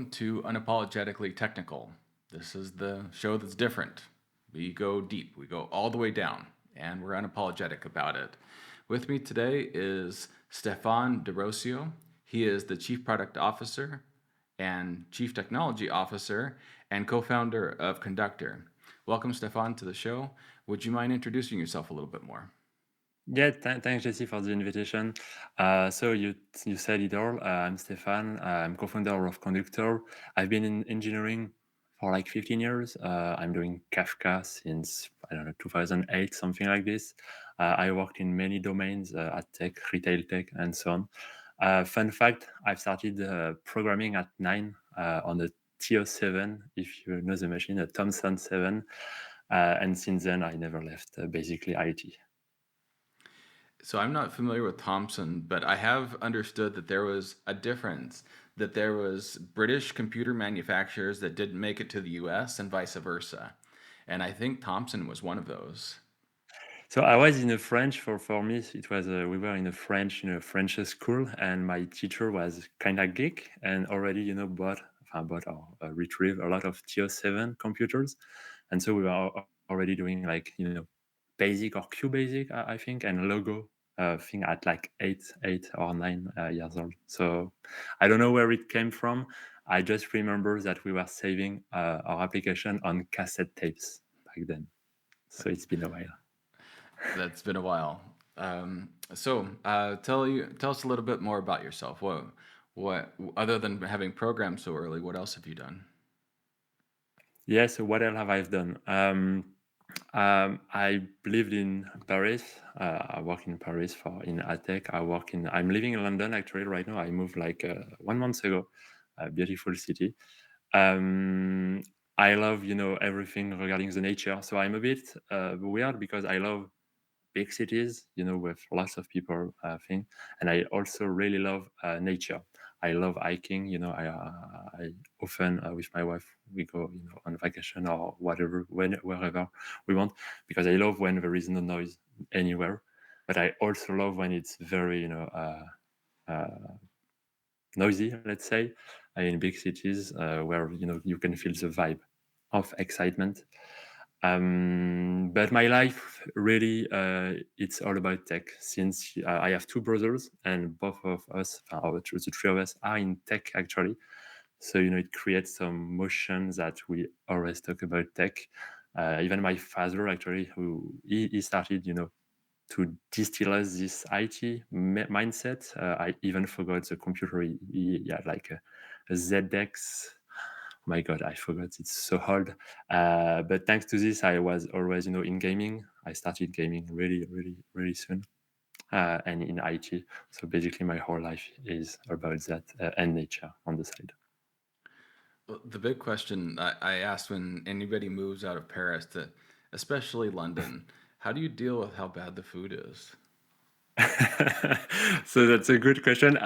welcome to Unapologetically Technical. This is the show that's different. We go deep, we go all the way down, and we're unapologetic about it. With me today is Stephane Derosiaux. He is the Chief Product Officer and Chief Technology Officer and co founder of Conduktor. Welcome, Stephane, to the show. Would you mind introducing yourself a little bit more? Yeah, thanks, Jesse, for the invitation. So you said it all. I'm Stefan. I'm co-founder of Conduktor. I've been in engineering for like 15 years. I'm doing Kafka since I don't know 2008, something like this. I worked in many domains, at tech, retail tech, and so on. Fun fact: I've started programming at 9 on the TO7, if you know the machine, a Thomson 7, and since then I never left. Basically, IT. So I'm not familiar with Thomson, but I have understood that there was a difference, that there was British computer manufacturers that didn't make it to the US and vice versa. And I think Thomson was one of those. So I was in a French for me. It was we were in a French school, and my teacher was kind of geek and already bought or retrieved a lot of TO7 computers, and so we were already doing like basic or Q basic I think and logo thing at like 8 or 9 years old. So I don't know where it came from. I just remember that we were saving our application on cassette tapes back then. So it's been a while. That's been a while. Tell us a little bit more about yourself. What other than having programmed so early, what else have you done? Yeah, so what else have I done? I lived in Paris. I work in Paris for in ATech. I'm living in London actually right now. I moved like 1 month ago. A beautiful city. Um, I love everything regarding the nature. So I'm a bit weird because I love big cities, with lots of people thing. And I also really love nature. I love hiking. I often with my wife we go, on vacation or whatever, wherever we want, because I love when there is no noise anywhere. But I also love when it's very, uh, noisy, let's say, in big cities where you can feel the vibe of excitement. But my life really, it's all about tech. Since I have two brothers, and both of us, or the three of us, are in tech actually. So it creates some motion that we always talk about tech. Even my father actually, who he started, to distill us this IT mindset. I even forgot the computer. He had like a ZX. Oh my God, I forgot. It's so hard. But thanks to this, I was always, in gaming. I started gaming really, really, really soon, and in IT. So basically, my whole life is about that and nature on the side. Well, the big question I asked when anybody moves out of Paris to, especially London, how do you deal with how bad the food is? So that's a good question.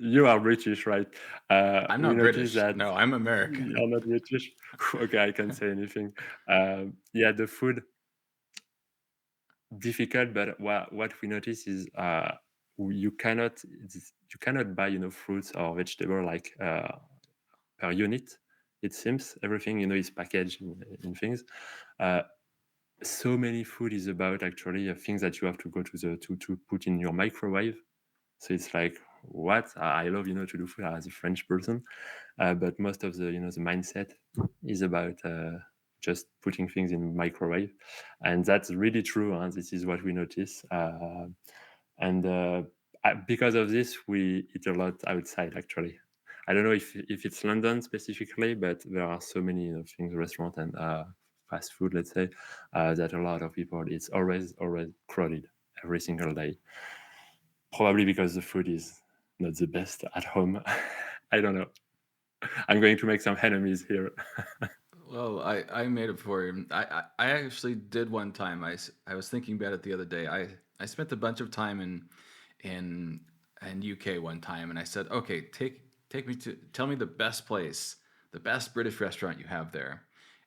You are British, right? I'm We not noticed British. that No, I'm American. you're not British. Okay, I can say anything. Yeah, the food difficult, but what we notice is you cannot buy fruits or vegetable like per unit. It seems everything is packaged in things. Uh, so many food is about actually things that you have to go to put in your microwave. So it's like what I love, to do food as a French person, but most of the mindset is about just putting things in microwave, and that's really true. Huh? This is what we notice, and because of this, we eat a lot outside. Actually, I don't know if it's London specifically, but there are so many things, restaurant and fast food, let's say, that a lot of people. It's always crowded every single day. Probably because the food is not the best at home. I don't know. I'm going to make some enemies here. Well, I made it for you. I actually did one time. I was thinking about it the other day. I spent a bunch of time in in UK one time, and I said, okay, take me to tell me the best place, the best British restaurant you have there,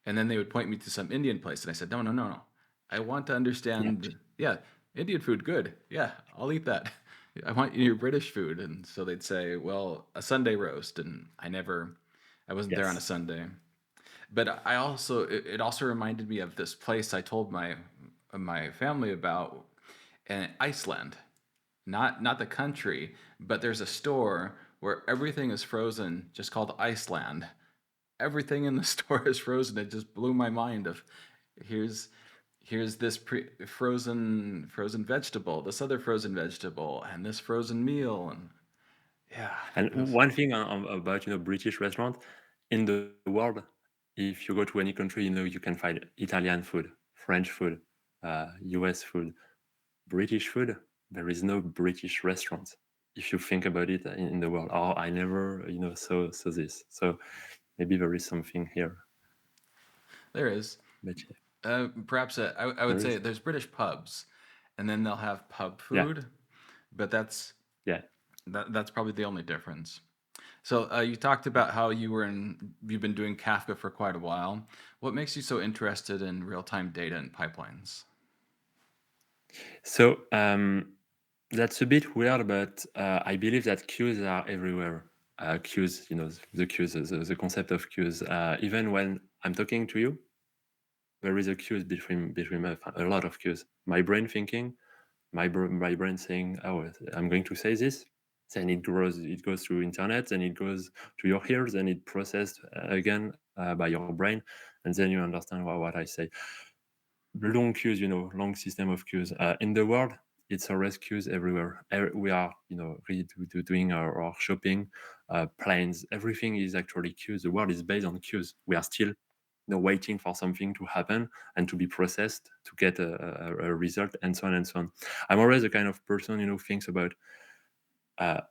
and then they would point me to some Indian place, and I said, no, no, no, no. I want to Yeah. understand. Yeah, Indian food, good. Yeah, I'll eat that. I want your British food, and so they'd say, well, a Sunday roast, and I never. I wasn't there on a Yes. Sunday. But I also it also reminded me of this place I told my family about in Iceland. Not the country, but there's a store where everything is frozen, just called Iceland. Everything in the store is frozen. It just blew my mind of here's here's this frozen vegetable, this other frozen vegetable, and this frozen meal, and yeah, And it was one thing about British restaurant in the world, if you go to any country, you can find Italian food, French food, US food, British food. There is no British restaurant if you think about it in the world. Oh, I never saw this. So maybe there is something here. there is. But yeah, Perhaps I would there say is. there's British pubs, and then they'll have pub Yeah, food, but yeah. that's probably the only difference. So you talked about how you've been doing Kafka for quite a while. What makes you so interested in real-time data and pipelines? So that's a bit weird, but I believe that queues are everywhere. Queues, the queues, the concept of queues. Even when I'm talking to you, there is a queues between a lot of queues. My brain thinking, my brain saying, "Oh, I'm going to say this." Then it goes through internet, then it goes to your ears, and it processed again by your brain, and then you understand what I say. Long queues, long system of queues. In the world, it's always queues everywhere. We are, really doing our shopping, planes. Everything is actually queues. The world is based on queues. We are still, waiting for something to happen and to be processed to get a result, and so on and so on. I'm always the kind of person, who thinks about uh,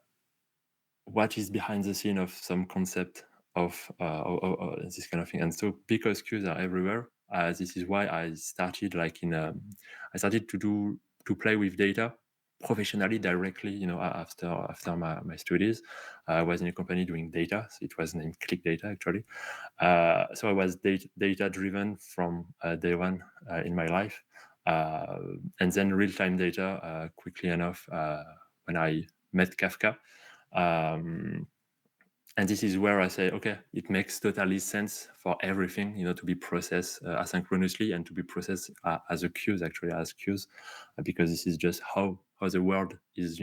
what is behind the scene of some concept of this kind of thing. And so because queues are everywhere, this is why I started I started to play with data professionally directly, after my studies. I was in a company doing data, so it was named Click Data actually. So I was data driven from day one in my life. uh, and then real-time data quickly enough when I met Kafka. um, and this is where I say, okay, it makes totally sense for everything, to be processed asynchronously and to be processed as a queues, actually as queues, because this is just how the world is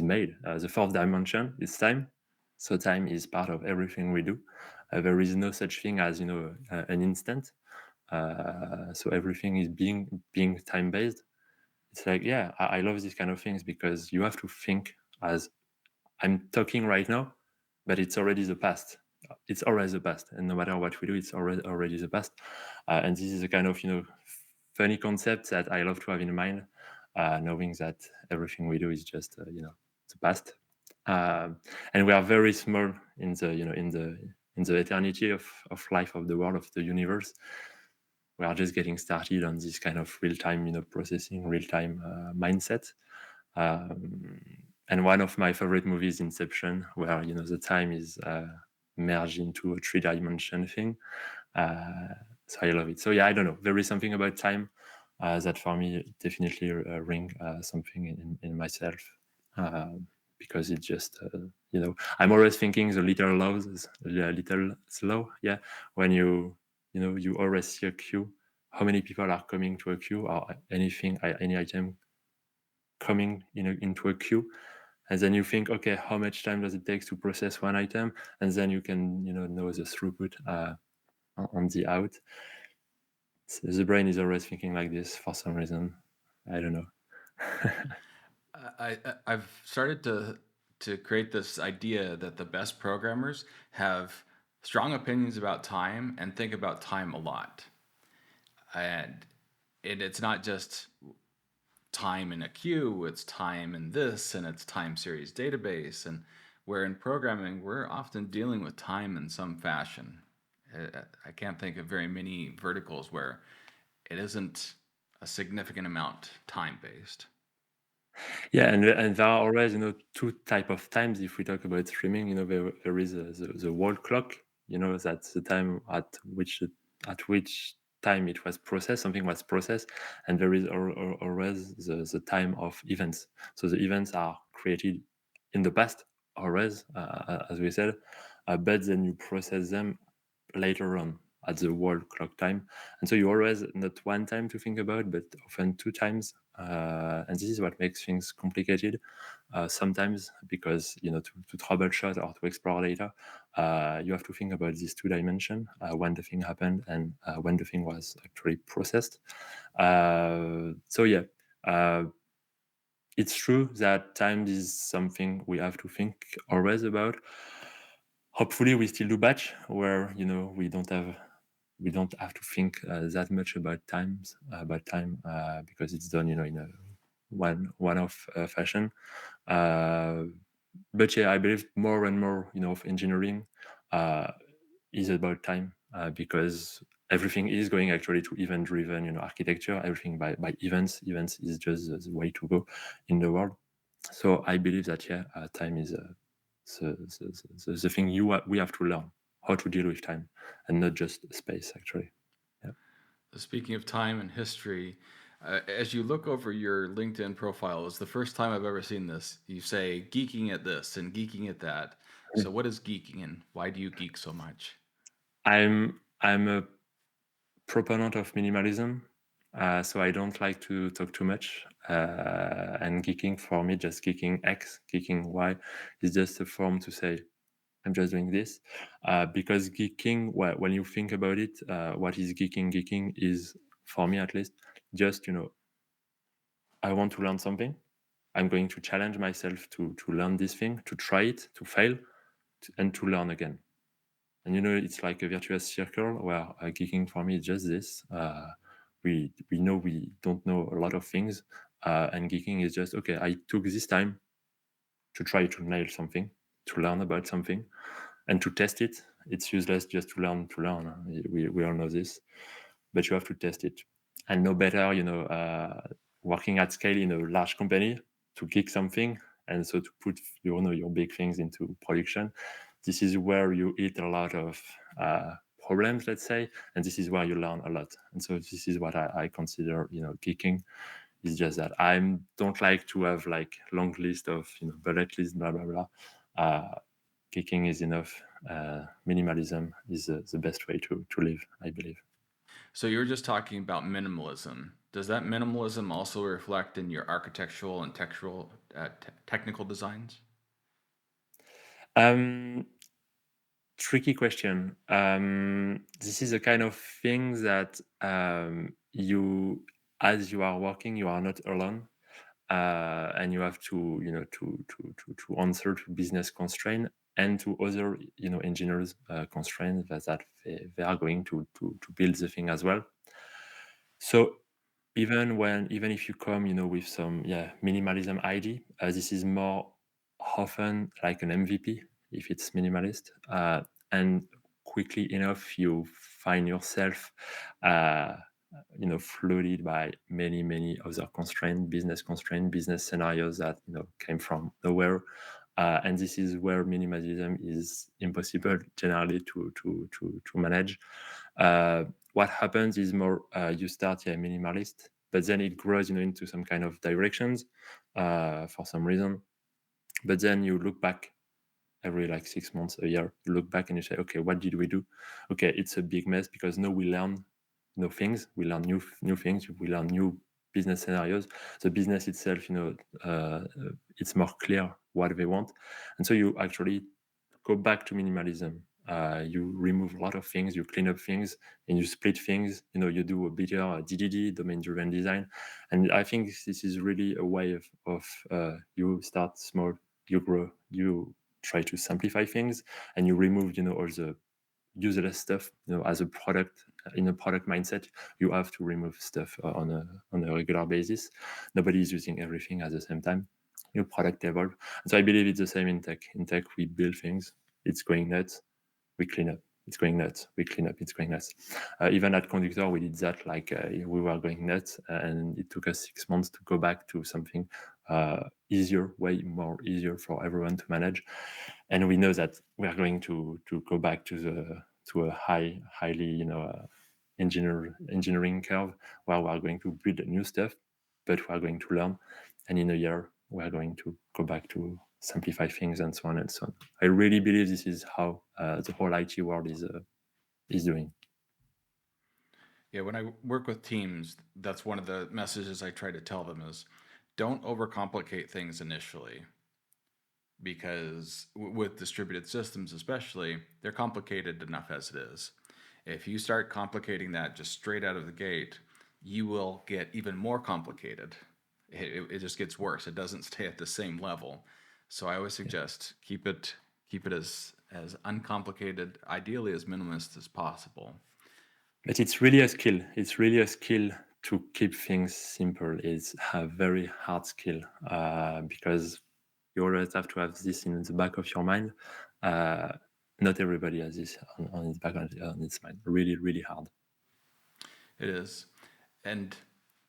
made. The fourth dimension is time, so time is part of everything we do. There is no such thing as an instant. So everything is being time based. It's like, yeah, I love these kind of things because you have to think as I'm talking right now, but it's already the past. It's always the past, and no matter what we do, it's already the past. And this is a kind of funny concept that I love to have in mind, knowing that everything we do is just the past, and we are very small in the in the eternity of life, of the world, of the universe. We are just getting started on this kind of real time processing, real time mindset. um, and one of my favorite movies, Inception, where the time is merged into a three-dimension thing. uh, so I love it. So yeah, I don't know, there is something about time that for me definitely ring something in myself, uh, because it just I'm always thinking the little laws, the little slow, yeah, when you always see a queue, how many people are coming to a queue, or anything, any item coming into a queue, and then you think, okay, how much time does it take to process one item, and then you can know the throughput on the out. So the brain is always thinking like this for some reason. I don't know. I've started to create this idea that the best programmers have strong opinions about time and think about time a lot. And it's not just time in a queue, it's time in this, and it's time series database. And where in programming, we're often dealing with time in some fashion. I can't think of very many verticals where it isn't a significant amount time based. Yeah, and there are always two type of times. If we talk about streaming, there is the wall clock. That's the time at which time it was processed, something was processed, and there is always the time of events. So the events are created in the past, always, as we said, but then you process them later on at the wall clock time. And so you always not one time to think about, but often two times. And this is what makes things complicated sometimes, because to troubleshoot or to explore data, you have to think about these two dimensions, when the thing happened and when the thing was actually processed. So yeah, it's true that time is something we have to think always about. Hopefully we still do batch, where we don't have to think that much about time, because it's done in a one-off fashion. But yeah, I believe more and more of engineering is about time, because everything is going actually to event-driven architecture. Everything by events is just the way to go in the world. So I believe that time is the thing we have to learn how to deal with time, and not just space actually. Yeah. Speaking of time and history, as you look over your LinkedIn profile, it's the first time I've ever seen this. You say geeking at this and geeking at that. So, what is geeking and why do you geek so much? I'm a proponent of minimalism, so I don't like to talk too much. And geeking for me, just geeking X, geeking Y, is just a form to say I'm just doing this. Because geeking, well, when you think about it, what is geeking? Geeking is, for me at least, just I want to learn something. I'm going to challenge myself to learn this thing, to try it, to fail, and to learn again. And it's like a virtuous circle where geeking for me is just this. We know we don't know a lot of things, and geeking is just okay. I took this time to try to nail something, to learn about something, and to test it. It's useless just to learn to learn. We all know this, but you have to test it. And no better, working at scale in a large company to geek something, and so to put your big things into production. This is where you hit a lot of problems, let's say, and this is where you learn a lot. And so this is what I consider geeking. It's just that I don't like to have like long list of bullet list, blah blah blah. Geeking is enough. Minimalism is the best way to live, I believe. So, you were just talking about minimalism. Does that minimalism also reflect in your architectural and technical designs? Um, Tricky question. This is a kind of thing that as you are working, you are not alone, and you have to, to answer to business constraint and to other, engineers constraints that they are going to build the thing as well. So even if you come, with some minimalism idea, this is more often like an MVP if it's minimalist, and quickly enough you find yourself, uh, flooded by many other constraint, business scenarios that came from nowhere. And this is where minimalism is impossible generally to manage. What happens is more you start minimalist, but then it grows into some kind of directions for some reason. But then you look back every like 6 months, a year, you look back and you say, okay, what did we do? Okay, it's a big mess because now we learn things, we learn new things, we learn new business scenarios. The business itself, it's more clear what they want, and so you actually go back to minimalism. You remove a lot of things, you clean up things, and you split things. You do a better DDD, domain-driven design, and I think this is really a way of you start small, you grow, you try to simplify things, and you remove all the useless stuff. As a product, in a product mindset, you have to remove stuff on a regular basis. Nobody is using everything at the same time. Your product evolve. And so I believe it's the same in tech. In tech, we build things, it's going nuts, we clean up, it's going nuts, we clean up, it's going nuts. Even at Conduktor, we did that. Like we were going nuts, and it took us 6 months to go back to something easier, way more easier for everyone to manage. And we know that we are going to go back to a highly engineering curve, where we are going to build new stuff, but we are going to learn, and in a year we are going to go back to simplify things and so on and so on. I really believe this is how the whole IT world is doing. Yeah, when I work with teams, that's one of the messages I try to tell them is don't overcomplicate things initially because with distributed systems especially, they're complicated enough as it is. If you start complicating that just straight out of the gate, you will get even more complicated. It just gets worse. It doesn't stay at the same level. So I always suggest keep it as uncomplicated, ideally as minimalist as possible. But it's really a skill. It's really a skill to keep things simple. It's a very hard skill because you always have to have this in the back of your mind. Not everybody has this on its back on its mind. Really, really hard. It is. And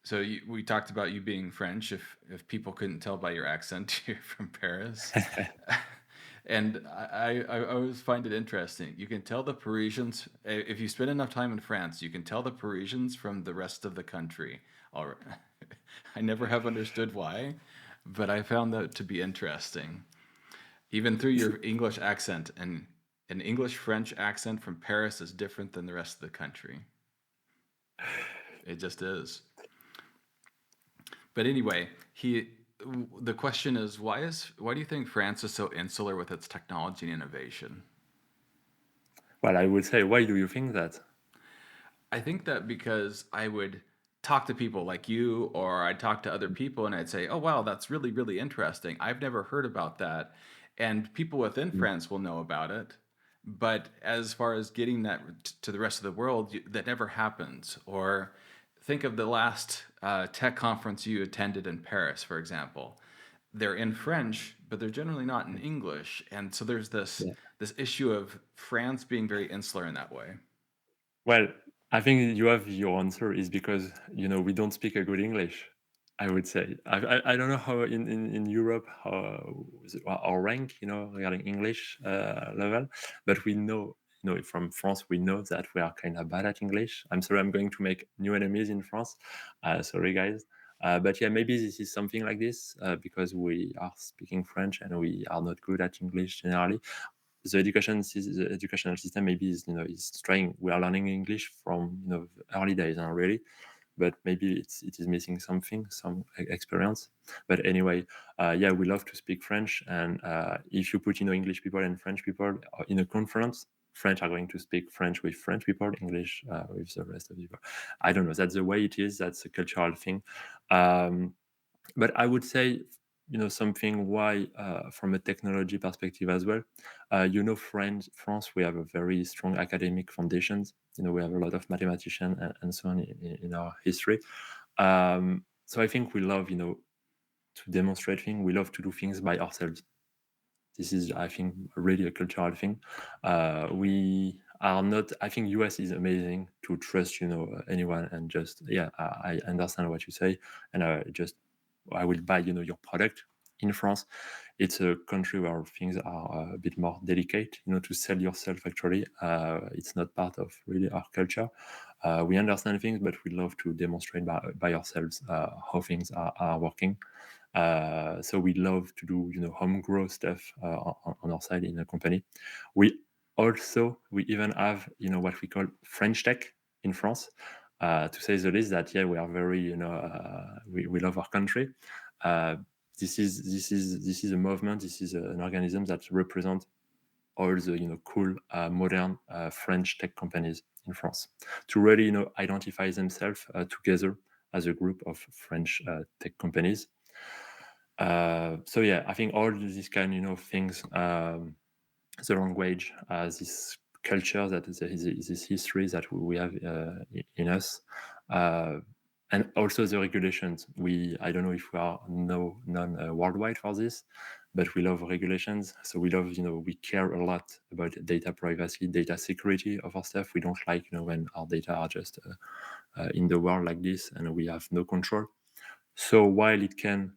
so we talked about you being French. If people couldn't tell by your accent, you're from Paris. And I always find it interesting. You can tell the Parisians, if you spend enough time in France, you can tell the Parisians from the rest of the country. I never have understood why, but I found that to be interesting. Even through your English accent, and an English French accent from Paris is different than the rest of the country. It just is. But anyway, the question is why do you think France is so insular with its technology and innovation? Well, I would say, why do you think that? I think that because I would talk to people like you, or I'd talk to other people and I'd say, oh, wow, that's really, really interesting. I've never heard about that. And people within Mm. France will know about it. But as far as getting that to the rest of the world, that never happens. Or think of the last tech conference you attended in Paris, for example. They're in French, but they're generally not in English. And so there's Yeah. this issue of France being very insular in that way. Well, I think you have your answer is because we don't speak a good English. I would say I don't know how in Europe how is our rank regarding English level, but we know from France we know that we are kind of bad at English. I'm sorry, I'm going to make new enemies in France. Sorry guys. But yeah, maybe this is something like this because we are speaking French and we are not good at English generally. The educational system maybe is trying. We are learning English from early days already, but maybe it is missing something, some experience. But anyway, yeah, we love to speak French, and if you put English people and French people in a conference, French are going to speak French with French people, English with the rest of the people. I don't know. That's the way it is. That's a cultural thing. But I would say, something why, from a technology perspective as well, France, we have a very strong academic foundations. We have a lot of mathematicians and so on in our history. So I think we love, to demonstrate things. We love to do things by ourselves. This is, I think, really a cultural thing. We are not. I think US is amazing to trust, anyone and just yeah. I understand what you say, and I will buy, your product. In France, it's a country where things are a bit more delicate. To sell yourself actually, it's not part of really our culture. We understand things, but we love to demonstrate by ourselves how things are working. So we love to do home grow stuff on our side in a company. We even have what we call French tech in France. To say the least, that yeah, we are very we love our country. This is a movement. This is an organism that represents all the cool modern French tech companies in France to really identify themselves together as a group of French tech companies. So yeah, I think all these kind of things, the language, this culture, that is this history that we have in us, and also the regulations. I don't know if we are non worldwide for this, but we love regulations. So we love, we care a lot about data privacy, data security of our stuff. We don't like, when our data are just in the world like this and we have no control. So while it can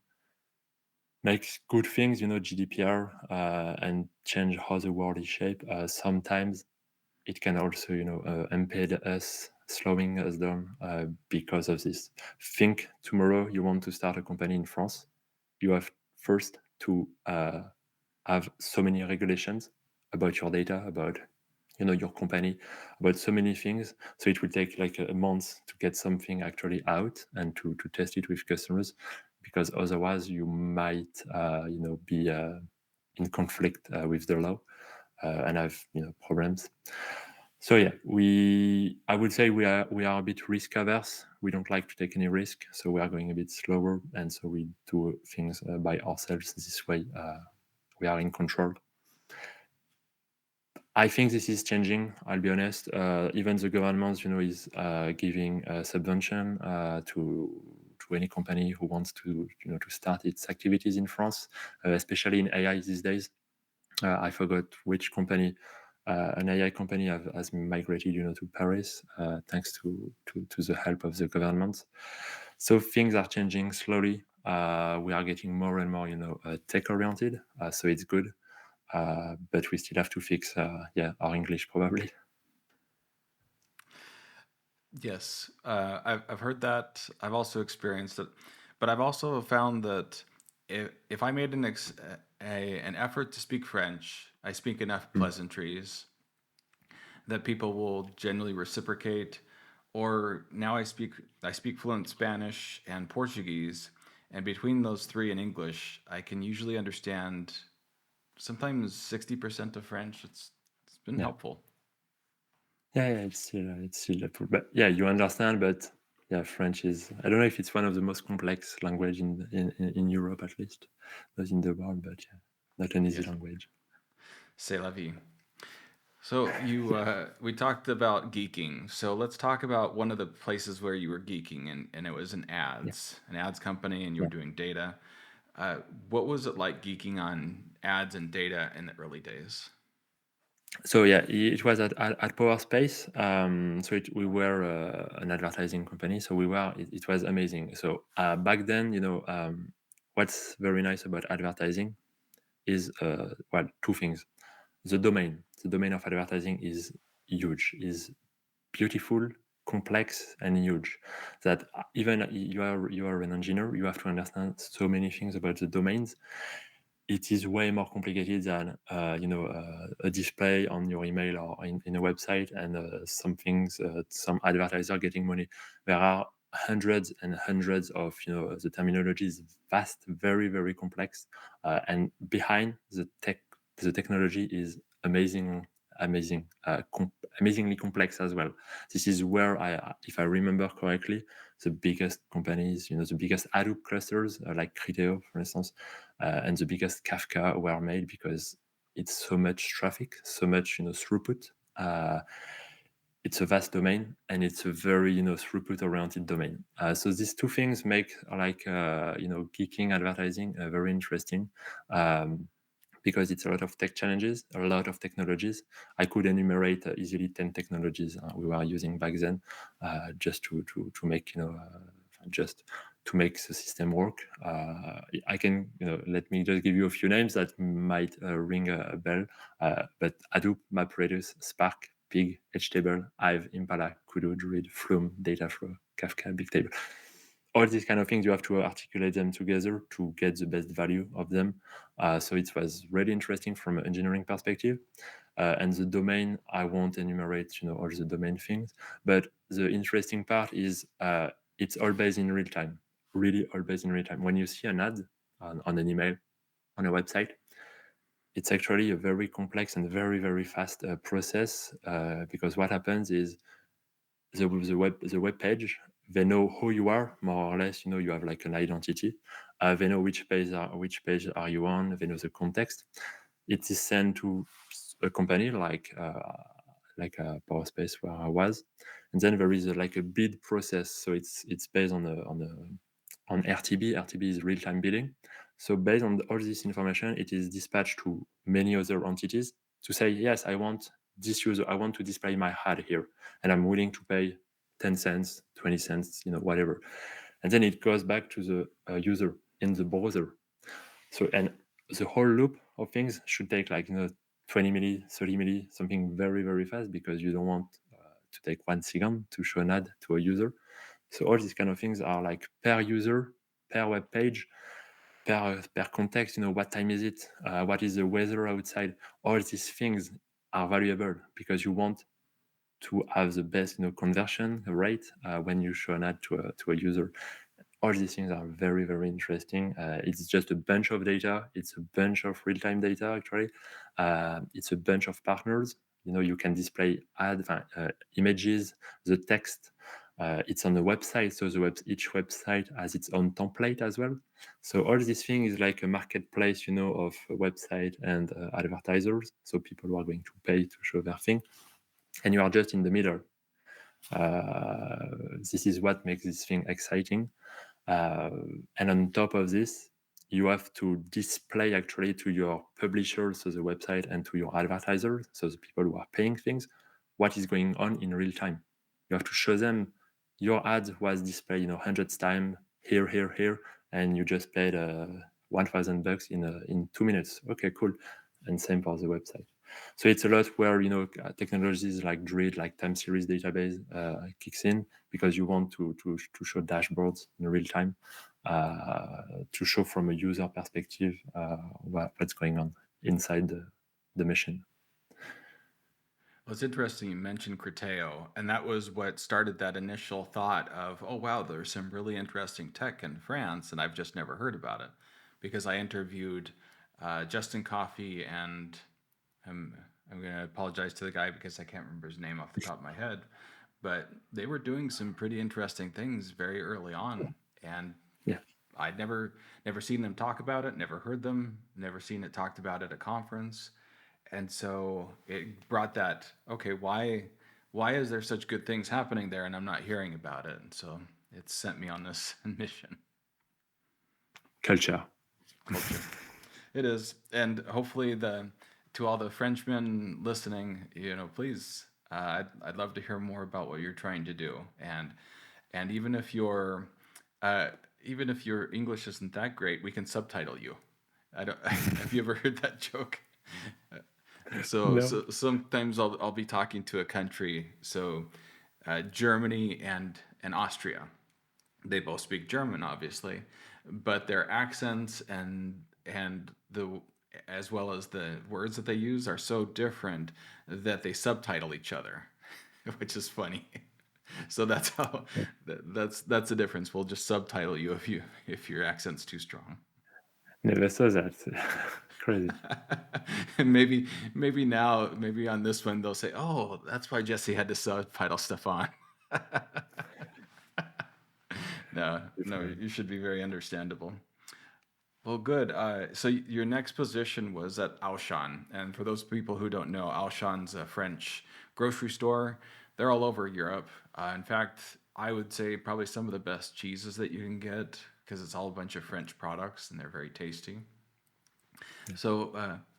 make good things, GDPR, and change how the world is shaped, sometimes it can also, impede us, slowing us down because of this. Think tomorrow you want to start a company in France, you have first to have so many regulations about your data, about your company, about so many things. So it will take like a month to get something actually out and to test it with customers, because otherwise you might be in conflict with the law and have problems. So yeah, I would say we are a bit risk averse. We don't like to take any risk, so we are going a bit slower, and so we do things by ourselves. This way, we are in control. I think this is changing. I'll be honest. Even the government, is giving a subvention to any company who wants to start its activities in France, especially in AI these days. I forgot which company. An AI company has migrated, to Paris, thanks to the help of the government. So things are changing slowly. We are getting more and more, tech oriented. So it's good. But we still have to fix, our English probably. Yes, I've heard that. I've also experienced it, but I've also found that if I made an effort to speak French, I speak enough Mm. pleasantries that people will generally reciprocate. Or now I speak fluent Spanish and Portuguese, and between those three and English, I can usually understand sometimes 60% of French. It's been Yeah. helpful. Yeah, it's still helpful. But yeah, you understand, but yeah, French is, I don't know if it's one of the most complex language in Europe, at least, not in the world, but yeah, not an easy Yes, language. c'est la vie. So we talked about geeking. So let's talk about one of the places where you were geeking, and it was Yeah, an ads company, and you were yeah. doing data. What was it like geeking on ads and data in the early days? So yeah, it was at Power Space. So we were an advertising company. So it was amazing. So back then, what's very nice about advertising is two things. The domain of advertising is huge, is beautiful, complex, and huge. That even you are an engineer, you have to understand so many things about the domains. It is way more complicated than a display on your email or in a website, and some things, some advertiser getting money. There are hundreds and hundreds of, the terminology is vast, very very complex, and behind the technology is amazingly complex as well. This is where, if I remember correctly, the biggest companies, the biggest Hadoop clusters, like Criteo, for instance, and the biggest Kafka were made, because it's so much traffic, so much throughput. It's a vast domain, and it's a very throughput oriented domain. So these two things make geeking advertising very interesting. Because it's a lot of tech challenges, a lot of technologies. I could enumerate easily 10 technologies we were using back then, just to make just to make the system work. I can, let me just give you a few names that might ring a bell. But Hadoop, MapReduce, Spark, Pig, HTable, Hive, Impala, Kudu, Druid, Flume, Dataflow, Kafka, Bigtable. All these kind of things, you have to articulate them together to get the best value of them. So it was really interesting from an engineering perspective. And the domain, I won't enumerate, all the domain things, but the interesting part is it's all based in real time, really all based in real time. When you see an ad on an email, on a website, it's actually a very complex and very, very fast process, because what happens is the web page, they know who you are, more or less. You have like an identity. They know which page are you on. They know the context. It is sent to a company like Power Space, where I was, and then there is like a bid process. So it's based on RTB. RTB is real time bidding. So based on all this information, it is dispatched to many other entities to say, yes, I want this user, I want to display my ad here, and I'm willing to pay 10 cents, 20 cents, whatever. And then it goes back to the user in the browser. So, and the whole loop of things should take like, 20 milli, 30 milli, something very, very fast, because you don't want to take 1 second to show an ad to a user. So all these kind of things are like per user, per web page, per context, what time is it? What is the weather outside? All these things are valuable because you want to have the best conversion rate when you show an ad to a user. All these things are very, very interesting. It's just a bunch of data. It's a bunch of real-time data, actually. It's a bunch of partners. You can display images, the text. It's on the website, so each website has its own template as well. So all this thing is like a marketplace, of a website and advertisers. So people who are going to pay to show their thing, and you are just in the middle. This is what makes this thing exciting. And on top of this, you have to display actually to your publishers, so the website, and to your advertisers, so the people who are paying things, what is going on in real time. You have to show them your ad was displayed, hundreds times here, and you just paid $1,000 in 2 minutes. Okay, cool. And same for the website. So it's a lot where technologies like Grid, like time series database kicks in, because you want to show dashboards in real time, to show from a user perspective what's going on inside the machine. Well, it's interesting you mentioned Criteo, and that was what started that initial thought of, oh, wow, there's some really interesting tech in France, and I've just never heard about it. Because I interviewed Justin Coffey, and I'm going to apologize to the guy because I can't remember his name off the top of my head, but they were doing some pretty interesting things very early on, and Yeah. I'd never seen them talk about it, never heard them, never seen it talked about at a conference. And so it brought that, okay, why is there such good things happening there and I'm not hearing about it? And so it sent me on this mission. Culture. It is. And hopefully to all the Frenchmen listening, please, I'd love to hear more about what you're trying to do. And even if your English isn't that great, we can subtitle you. I don't have you ever heard that joke? So, No. so sometimes I'll be talking to a country, so Germany and Austria. They both speak German, obviously, but their accents and the as well as the words that they use are so different that they subtitle each other, which is funny. So that's how that's the difference. We'll just subtitle you if your accent's too strong. Never saw that. Crazy. And maybe now, maybe on this one they'll say, "Oh, that's why Jesse had to subtitle Stephane." No, you should be very understandable. Well, good. So your next position was at Auchan, and for those people who don't know, Auchan's a French grocery store. They're all over Europe. In fact, I would say probably some of the best cheeses that you can get because it's all a bunch of French products and they're very tasty. So,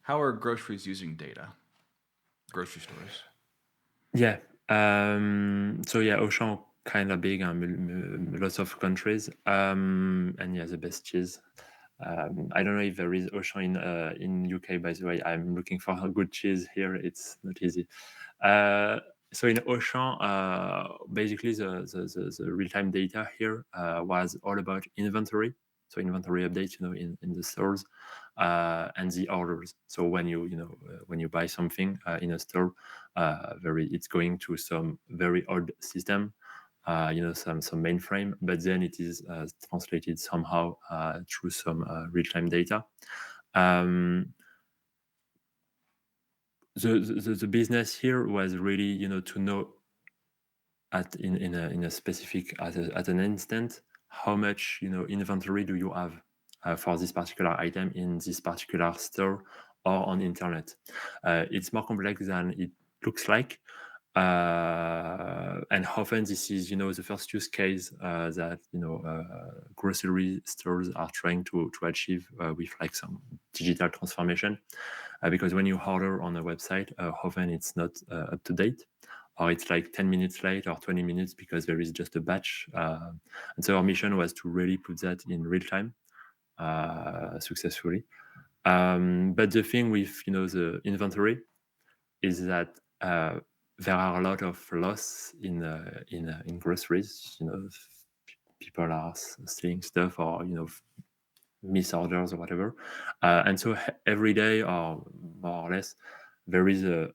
how are groceries using data? Grocery stores. Yeah. So yeah, Auchan kind of big and lots of countries. And yeah, the best cheese. I don't know if there is Auchan in UK. By the way, I'm looking for a good cheese here. It's not easy. So in Auchan, basically the real-time data here was all about inventory. So inventory updates, in the stores, and the orders. So when you buy something in a store, it's going to some very old system, some mainframe, but then it is translated somehow through some real-time data. The business here was really, to know in a specific at an instant how much inventory do you have for this particular item in this particular store or on internet. It's more complex than it looks like. And often this is, the first use case that grocery stores are trying to achieve with like some digital transformation, because when you order on a website, often it's not up to date, or it's like 10 minutes late or 20 minutes because there is just a batch. And so our mission was to really put that in real time successfully. But the thing with the inventory is that there are a lot of loss in groceries. People are stealing stuff, or miss orders or whatever. And so every day or more or less, there is a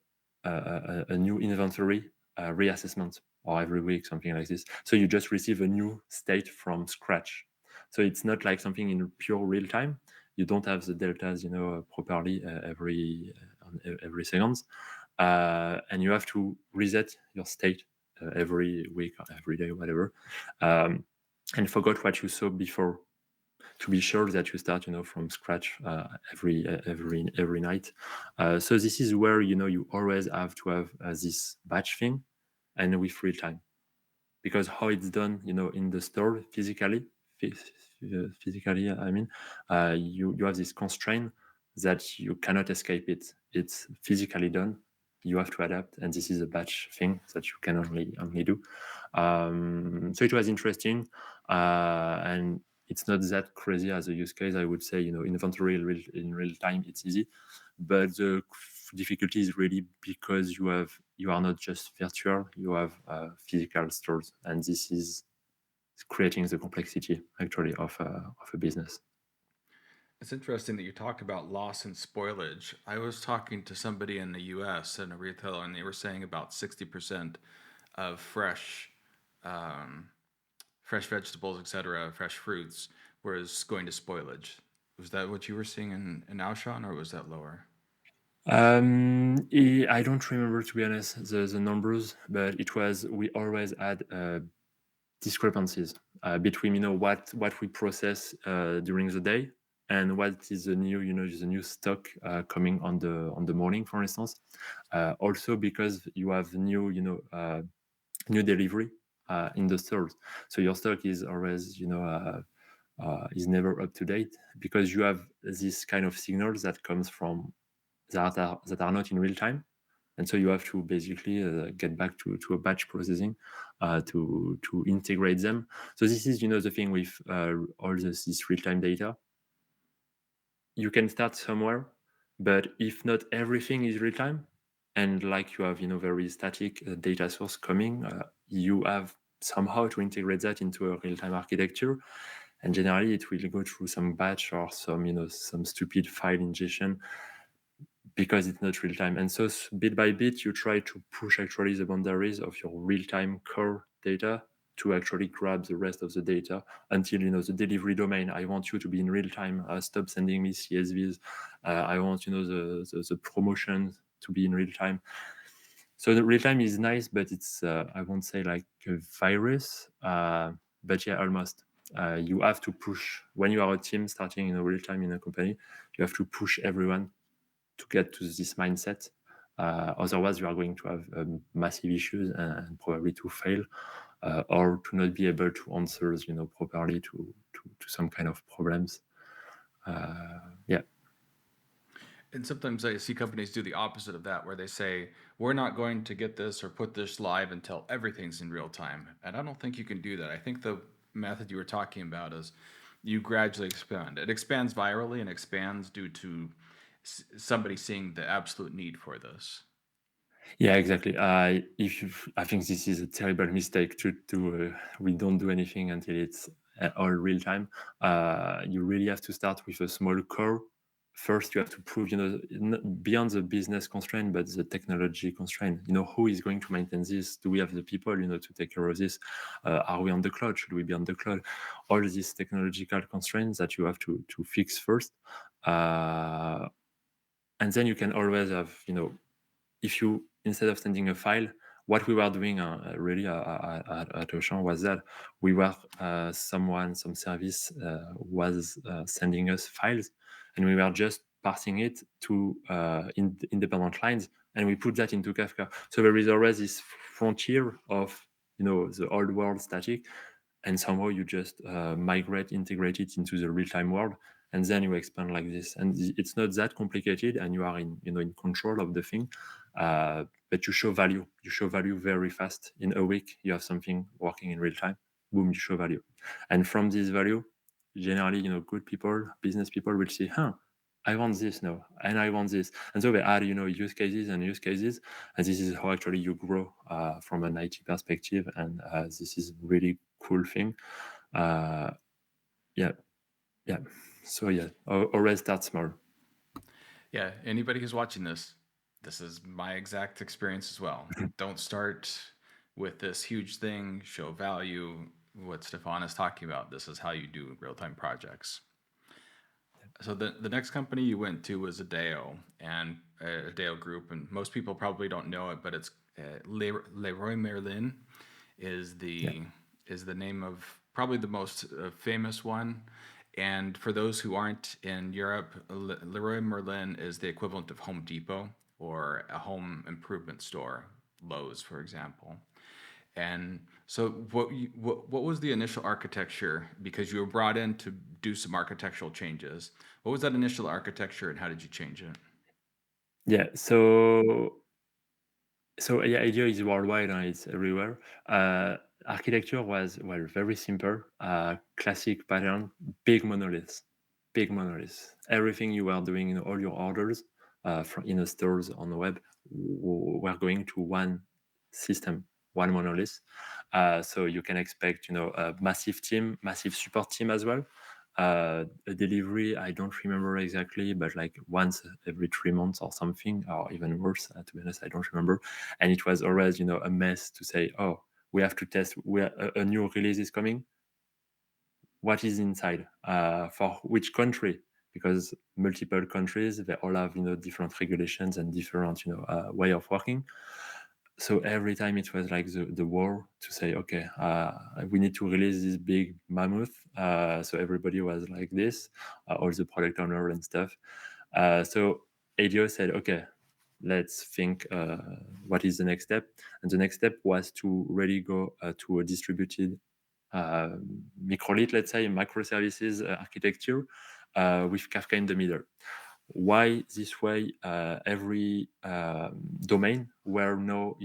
new inventory reassessment, or every week, something like this. So you just receive a new state from scratch. So it's not like something in pure real time. You don't have the deltas, properly every seconds, and you have to reset your state every week or every day, whatever, and forgot what you saw before, to be sure that you start from scratch every night. So this is where you always have to have this batch thing, and with real time, because how it's done in the store physically, I mean, you have this constraint that you cannot escape it. It's physically done, you have to adapt, and this is a batch thing that you can only do. So it was interesting, and it's not that crazy as a use case. I would say inventory in real time, it's easy, but the difficulty is really because you are not just virtual, you have physical stores, and this is creating the complexity actually of a business. It's interesting that you talk about loss and spoilage. I was talking to somebody in the US and a retailer, and they were saying about 60% of um, fresh vegetables, etc., fresh fruits, was going to spoilage. Was that what you were seeing in Auchan, or was that lower? I don't remember, to be honest, the numbers, but we always had discrepancies between what we process during the day and what is the new stock coming on the morning, for instance. Also because you have new delivery in the stores, so your stock is always is never up to date, because you have this kind of signals that comes from that are not in real time, and so you have to basically get back to a batch processing to integrate them. So this is the thing with all this real-time data. You can start somewhere, but if not everything is real-time, and like you have very static data source coming, you have somehow to integrate that into a real-time architecture, and generally it will go through some batch or some stupid file ingestion, because it's not real time. And so bit by bit, you try to push actually the boundaries of your real time core data to actually grab the rest of the data until the delivery domain. I want you to be in real time. Stop sending me CSVs. I want the promotion to be in real time. So the real time is nice, but it's I won't say like a virus, but yeah, almost. You have to push when you are a team starting in a real time in a company. You have to push everyone to get to this mindset. Otherwise, you are going to have massive issues and probably to fail, or to not be able to answer, properly to some kind of problems. Yeah. And sometimes I see companies do the opposite of that, where they say, we're not going to get this or put this live until everything's in real time. And I don't think you can do that. I think the method you were talking about is you gradually expand. It expands virally and expands due to somebody seeing the absolute need for this. Yeah, exactly. I think this is a terrible mistake to we don't do anything until it's all real time. You really have to start with a small core. First, you have to prove, beyond the business constraint, but the technology constraint. Who is going to maintain this? Do we have the people, to take care of this? Are we on the cloud? Should we be on the cloud? All these technological constraints that you have to fix first, and then you can always have, if you, instead of sending a file, what we were doing really at Auchan was that we were some service was sending us files, and we were just parsing it to independent lines, and we put that into Kafka. So there is always this frontier of the old world static, and somehow you just integrate it into the real-time world, and then you expand like this. And it's not that complicated, and you are in control of the thing. But you show value very fast. In a week, you have something working in real time. Boom, you show value, and from this value, generally, good people, business people will say, I want this now, and I want this, and so they add, use cases and use cases, and this is how actually you grow from an IT perspective, and this is really cool thing. Yeah, yeah. So yeah, always start small. Yeah, anybody who's watching this is my exact experience as well. Don't start with this huge thing, show value. What Stephane is talking about, this is how you do real time projects. So the next company you went to was Adeo and Adeo Group, and most people probably don't know it, but it's Leroy Merlin is Yeah. the name of probably the most famous one. And for those who aren't in Europe, Leroy Merlin is the equivalent of Home Depot or a home improvement store, Lowe's, for example. And so, what was the initial architecture? Because you were brought in to do some architectural changes. What was that initial architecture, and how did you change it? Yeah. So yeah, Adeo is worldwide and it's everywhere. Architecture was well very simple, classic pattern, big monoliths, big monoliths. Everything you are doing in all your orders, from in the stores on the web, were going to one system, one monolith. So you can expect, a massive team, massive support team as well. A delivery, I don't remember exactly, but like once every 3 months or something, or even worse. To be honest, I don't remember. And it was always, a mess to say, oh, we have to test. A new release is coming. What is inside? For which country? Because multiple countries, they all have, different regulations and different, way of working. So every time it was like the war to say, okay, we need to release this big mammoth. So everybody was like this, all the product owner and stuff. So ADO said, okay, let's think what is the next step. And the next step was to really go to a distributed microlit, let's say, microservices architecture with Kafka in the middle. Why this way? Every domain were no,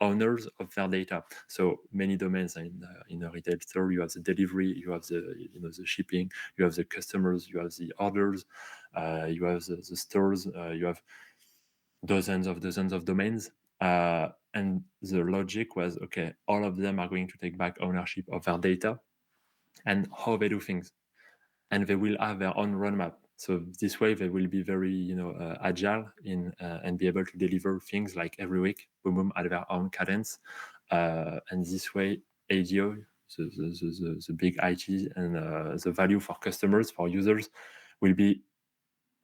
owners of their data. So many domains in a retail store. You have the delivery, you have the shipping, you have the customers, you have the orders, you have the stores, you have dozens of domains. And the logic was, okay, all of them are going to take back ownership of their data and how they do things, and they will have their own roadmap. So this way, they will be very, agile in and be able to deliver things like every week, boom, boom, at their own cadence. And this way, ADO, the big IT and the value for customers, for users, will be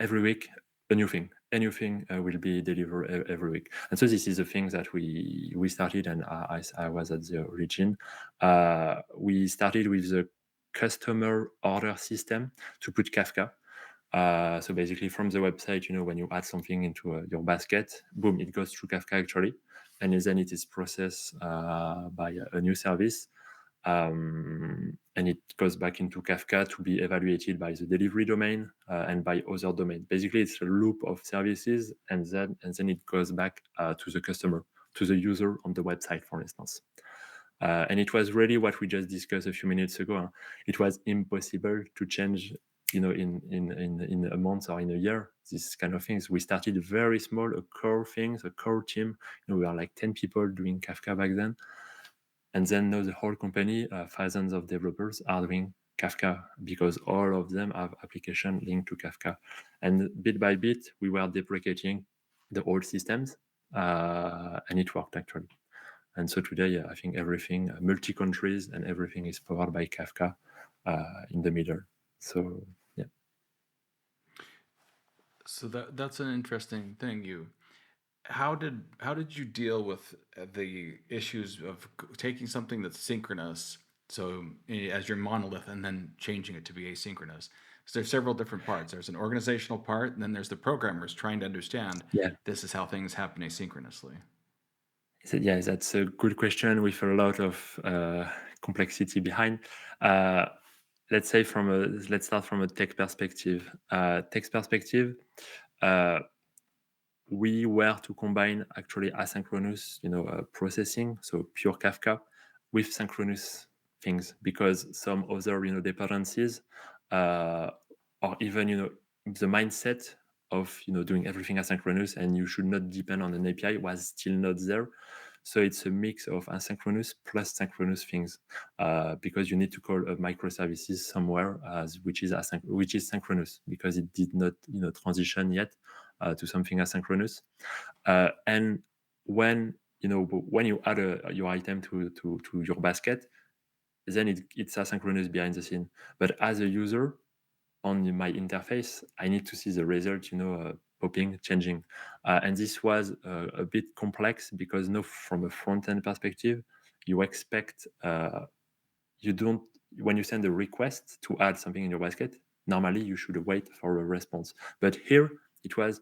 every week a new thing. A new thing will be delivered every week. And so this is the thing that we started, and I was at the origin. We started with the customer order system to put Kafka. So basically, from the website, when you add something into your basket, boom, it goes through Kafka actually, and then it is processed by a new service, and it goes back into Kafka to be evaluated by the delivery domain and by other domains. Basically, it's a loop of services, and then it goes back to the customer, to the user on the website, for instance. And it was really what we just discussed a few minutes ago. Huh? It was impossible to change, in a month or in a year. These kind of things. We started very small, a core things, a core team. We were like 10 people doing Kafka back then. And then now the whole company, thousands of developers are doing Kafka because all of them have application linked to Kafka. And bit by bit, we were deprecating the old systems, and it worked actually. And so today, I think everything, multi-countries, and everything is powered by Kafka in the middle. So yeah. So that's an interesting thing. How did you deal with the issues of taking something that's synchronous, so as your monolith, and then changing it to be asynchronous? So there's several different parts. There's an organizational part, and then there's the programmers trying to understand Yeah. this is how things happen asynchronously. So, yeah, that's a good question with a lot of complexity behind. Uh, let's say let's start from a tech perspective. Tech perspective, uh, we were to combine actually asynchronous, processing, so pure Kafka, with synchronous things, because some other, dependencies, uh, or even, the mindset of, doing everything asynchronous and you should not depend on an API was still not there. So it's a mix of asynchronous plus synchronous things, because you need to call a microservices somewhere which is synchronous, because it did not transition yet to something asynchronous. And when you add your item to your basket, then it's asynchronous behind the scene. But as a user, on my interface, I need to see the result, popping, changing. And this was a bit complex because from a front-end perspective, you expect, you don't, when you send a request to add something in your basket, normally you should wait for a response. But here it was,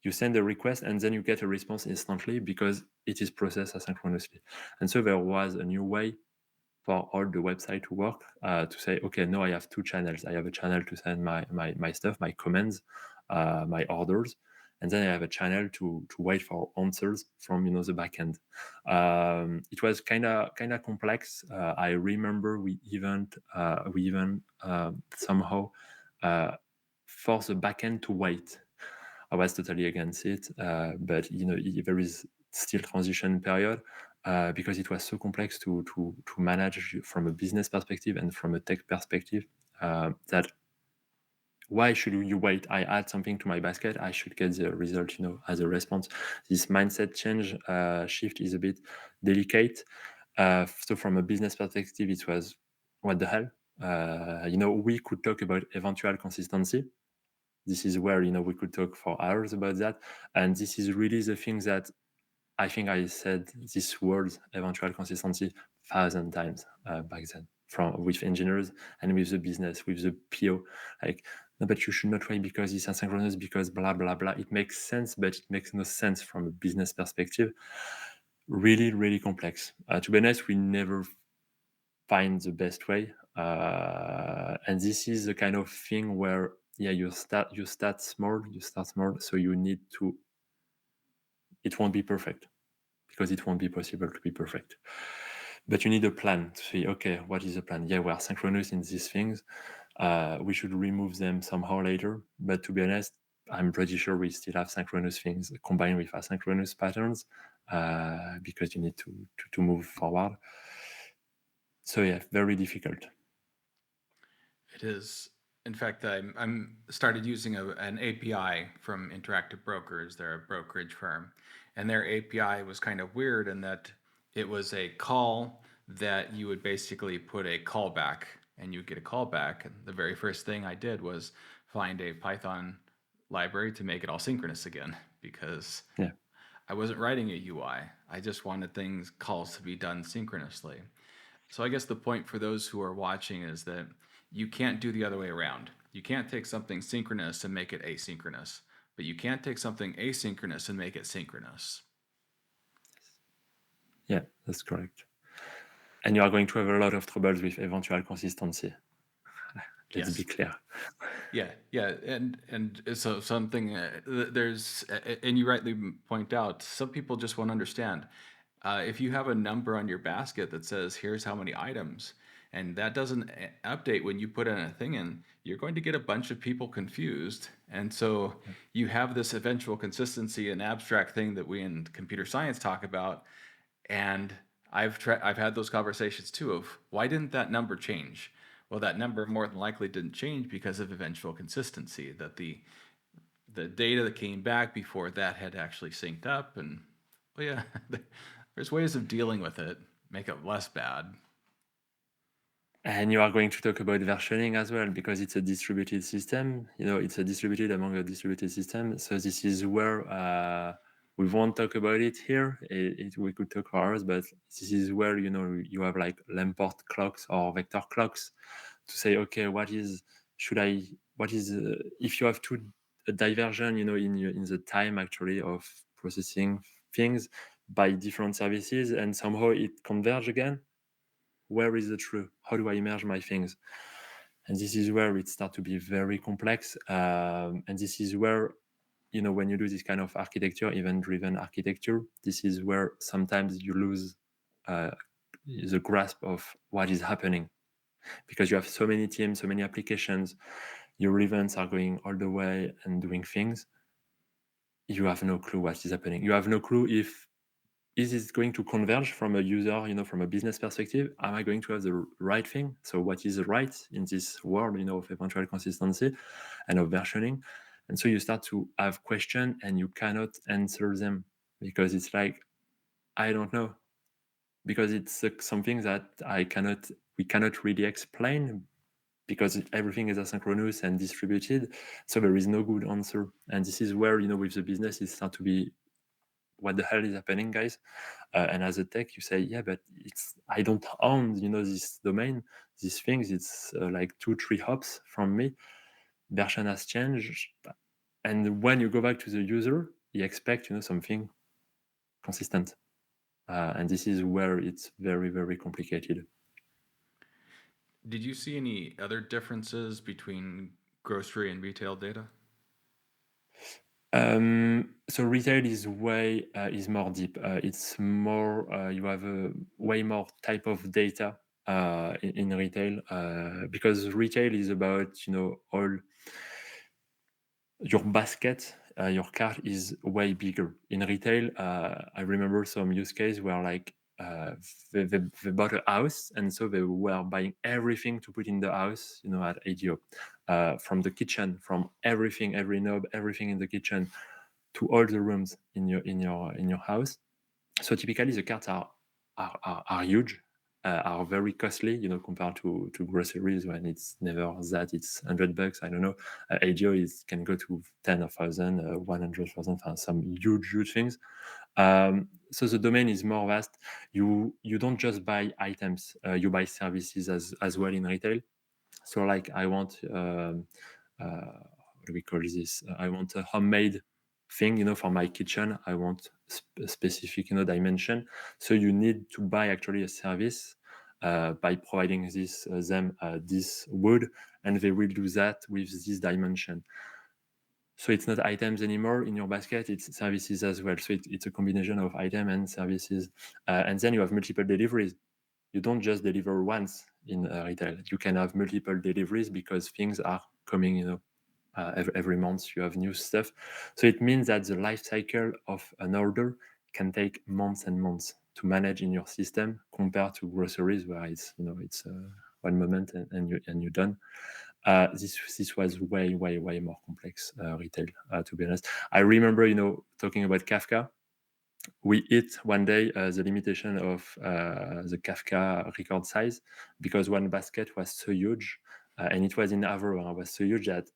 you send a request and then you get a response instantly because it is processed asynchronously. And so there was a new way for all the website to work, to say, okay, no, I have two channels. I have a channel to send my stuff, my commands, my orders, and then I have a channel to wait for answers from the backend. It was kind of complex. I remember we even somehow force the backend to wait. I was totally against it, but there is still transition period, because it was so complex to manage from a business perspective and from a tech perspective, that why should you wait? I add something to my basket, I should get the result as a response. This mindset change, shift is a bit delicate. So from a business perspective, it was, what the hell? We could talk about eventual consistency. This is where we could talk for hours about that, and this is really the thing that I think I said this word eventual consistency 1,000 times back then, with engineers and with the business, with the PO. Like, no, but you should not wait because it's asynchronous, because blah blah blah. It makes sense, but it makes no sense from a business perspective. Really, really complex. To be honest, we never find the best way, and this is the kind of thing where you start small, so you need to. It won't be perfect, because it won't be possible to be perfect. But you need a plan to say, okay, what is the plan? Yeah, we are synchronous in these things. We should remove them somehow later. But to be honest, I'm pretty sure we still have synchronous things combined with asynchronous patterns, because you need to move forward. So yeah, very difficult. It is. In fact, I'm started using an API from Interactive Brokers. They're a brokerage firm, and their API was kind of weird in that it was a call that you would basically put a callback, and you would get a callback. And the very first thing I did was find a Python library to make it all synchronous again, because Yeah. I wasn't writing a UI. I just wanted calls to be done synchronously. So I guess the point for those who are watching is that you can't do the other way around. You can't take something synchronous and make it asynchronous, but you can't take something asynchronous and make it synchronous. Yeah, that's correct. And you are going to have a lot of troubles with eventual consistency. Let's be clear. Yeah, and so something there's and you rightly point out, some people just won't understand. If you have a number on your basket that says here's how many items, and that doesn't update when you put in a thing in, you're going to get a bunch of people confused. And so you have this eventual consistency, an abstract thing that we in computer science talk about. And I've had those conversations too of why didn't that number change? Well, that number more than likely didn't change because of eventual consistency, that the data that came back before that had actually synced up. And well, yeah, there's ways of dealing with it, make it less bad. And you are going to talk about versioning as well, because it's a distributed system. It's a distributed among a distributed system. So this is where we won't talk about it here. We could talk for hours, but this is where you have like Lamport clocks or vector clocks to say, okay, if you have a diversion, in the time actually of processing things by different services, and somehow it converge again. Where is the true? How do I merge my things? And this is where it starts to be very complex. And this is where, when you do this kind of architecture, event-driven architecture, this is where sometimes you lose the grasp of what is happening, because you have so many teams, so many applications, your events are going all the way and doing things. You have no clue what is happening. You have no clue if is it going to converge from a user, from a business perspective? Am I going to have the right thing? So what is right in this world, of eventual consistency and of versioning? And so you start to have questions and you cannot answer them because it's like, I don't know, because it's something that we cannot really explain because everything is asynchronous and distributed. So there is no good answer. And this is where, with the business, it starts to be, what the hell is happening, guys? And as a tech, you say, yeah, but I don't own, this domain, these things. It's like 2-3 hops from me. Version has changed, and when you go back to the user, you expect, something consistent, and this is where it's very, very complicated. Did you see any other differences between grocery and retail data? So retail is more deep. It's more, you have a way more type of data in retail, because retail is about, all your basket, your cart is way bigger. In retail, I remember some use case where like they bought a house, and so they were buying everything to put in the house, at Adeo, from the kitchen, from everything, every knob, everything in the kitchen, to all the rooms in your house. So typically the carts are huge, are very costly, compared to groceries when it's never that. It's $100. I don't know. AGO can go to 10,000, 100,000, some huge things. So the domain is more vast. You don't just buy items, you buy services as well in retail. So like I want, what do we call this? I want a homemade thing, for my kitchen. I want a specific, dimension. So you need to buy actually a service by providing this wood, and they will do that with this dimension. So it's not items anymore in your basket, it's services as well. So it's a combination of item and services. And then you have multiple deliveries. You don't just deliver once in retail. You can have multiple deliveries because things are coming, every month you have new stuff. So it means that the life cycle of an order can take months and months to manage in your system compared to groceries where it's, it's one moment and you're done. This was way more complex, retail, to be honest. I remember, talking about Kafka. We hit one day the limitation of the Kafka record size because one basket was so huge, and it was in Avro, and it was so huge that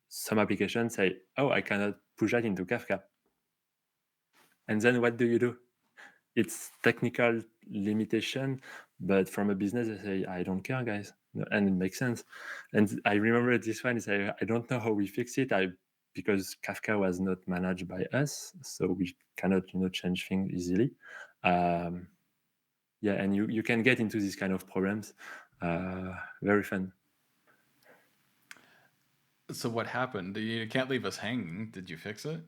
some applications say, "Oh, I cannot push that into Kafka." And then what do you do? It's technical limitation, but from a business, they say, "I don't care, guys," and it makes sense. And I remember this one is I don't know how we fix it. Because Kafka was not managed by us, so we cannot change things easily. Um, yeah, and you can get into these kind of problems. Very fun. So what happened? You can't leave us hanging. Did you fix it?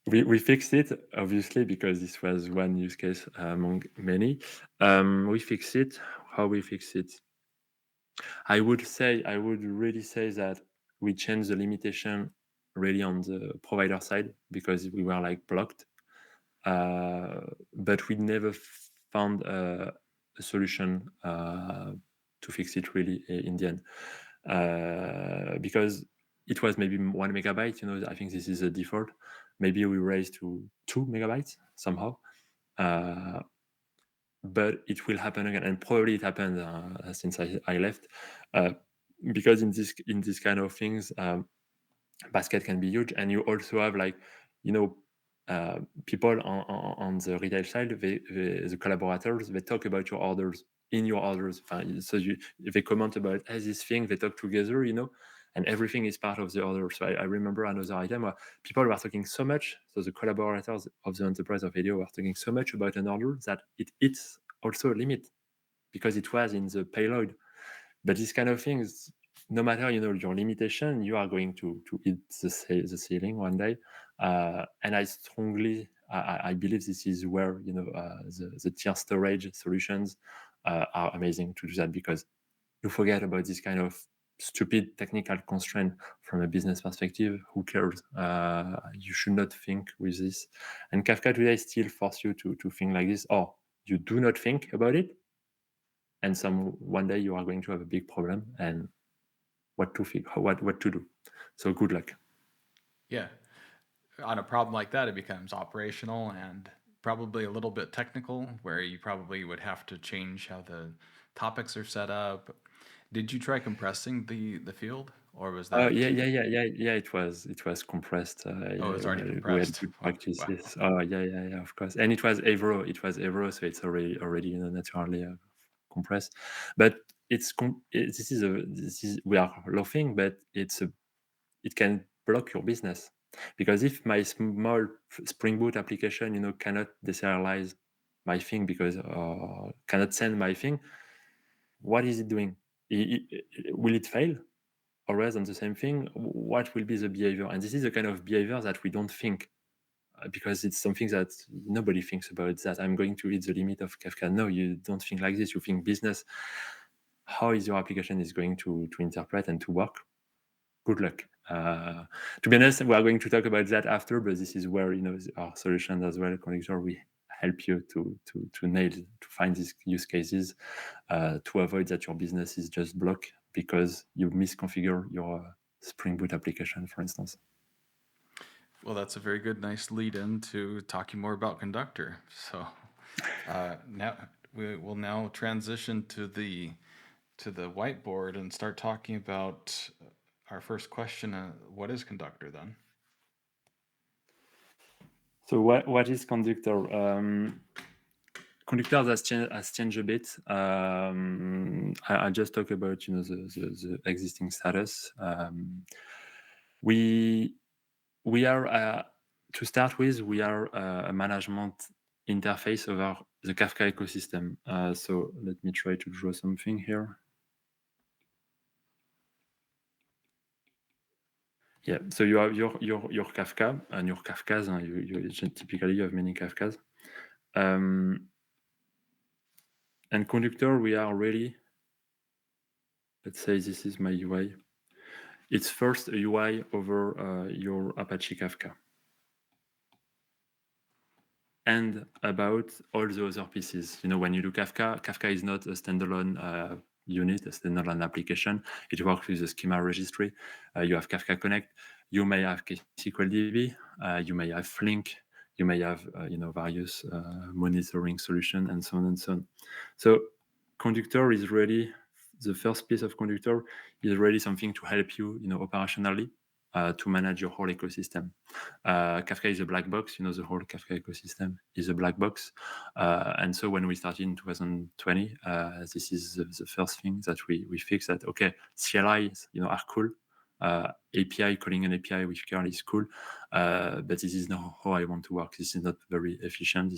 We fixed it, obviously, because this was one use case among many. We fixed it. How we fix it? I would really say that we changed the limitation really on the provider side because we were like blocked. But we never found a solution to fix it really in the end. Because it was maybe 1 megabyte, I think this is a default. Maybe we raised to 2 megabytes somehow. But it will happen again, and probably it happened since I left, because in this kind of things, basket can be huge, and you also have like, people on the retail side, the collaborators, they talk about your orders in your orders. So they comment about this thing, they talk together, and everything is part of the order. So I remember another item where people were talking so much, so the collaborators of the enterprise of Adeo were talking so much about an order that it hits also a limit because it was in the payload. But these kind of things, no matter your limitation, you are going to hit the ceiling one day. And I believe this is where the tier storage solutions are amazing to do that, because you forget about this kind of stupid technical constraint from a business perspective. Who cares? You should not think with this. And Kafka today still force you to think like this, or you do not think about it, and one day you are going to have a big problem and what to think, what to do. So good luck. Yeah. On a problem like that, it becomes operational and probably a little bit technical, where you probably would have to change how the topics are set up. Did you try compressing the field, or was that? Yeah. It was compressed. Oh, it was already We had compressed. good Wow. practices. Oh yeah, of course. And it was Avro. It was Avro, so it's already naturally compressed. But this is we are laughing, but it can block your business, because if my small Spring Boot application cannot deserialize my thing because cannot send my thing, what is it doing? Will it fail? Always on the same thing? What will be the behavior? And this is the kind of behavior that we don't think, because it's something that nobody thinks about, that I'm going to hit the limit of Kafka. No, you don't think like this. You think business. How is your application is going to interpret and to work? Good luck. To be honest, we are going to talk about that after, but this is where our solutions as well, Conduktor, we help you to nail, to find these use cases, to avoid that your business is just blocked because you misconfigure your Spring Boot application, for instance. Well, that's a very good, nice lead in to talking more about Conductor. So now we will now transition to the whiteboard and start talking about our first question. What is Conductor then? So what is Conduktor? Conduktor has changed a bit. I just talk about the existing status. We are to start with, we are a management interface over the Kafka ecosystem. So let me try to draw something here. Yeah, so you have your Kafka and your Kafkas. Typically you have many Kafkas. And Conduktor, we are really, let's say this is my UI. It's first a UI over your Apache Kafka, and about all the other pieces. When you do Kafka is not a standalone unit, a standalone application. It works with the schema registry. You have Kafka Connect. You may have SQLDB. You may have Flink. You may have various monitoring solution, and so on and so on. So Conduktor is really, the first piece of Conduktor is really something to help you, operationally, to manage your whole ecosystem. Kafka is a black box. The whole Kafka ecosystem is a black box. And so when we started in 2020, this is the first thing that we fixed, that, okay, CLIs, are cool. API, calling an API with curl is cool. But this is not how I want to work. This is not very efficient.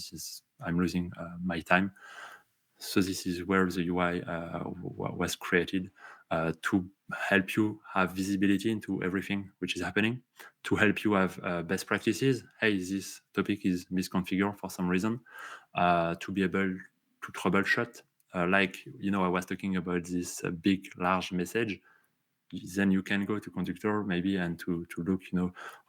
I'm losing my time. So this is where the UI was created, to help you have visibility into everything which is happening, to help you have best practices. Hey, this topic is misconfigured for some reason, to be able to troubleshoot. Like, I was talking about this big, large message. Then you can go to Conduktor maybe and to look,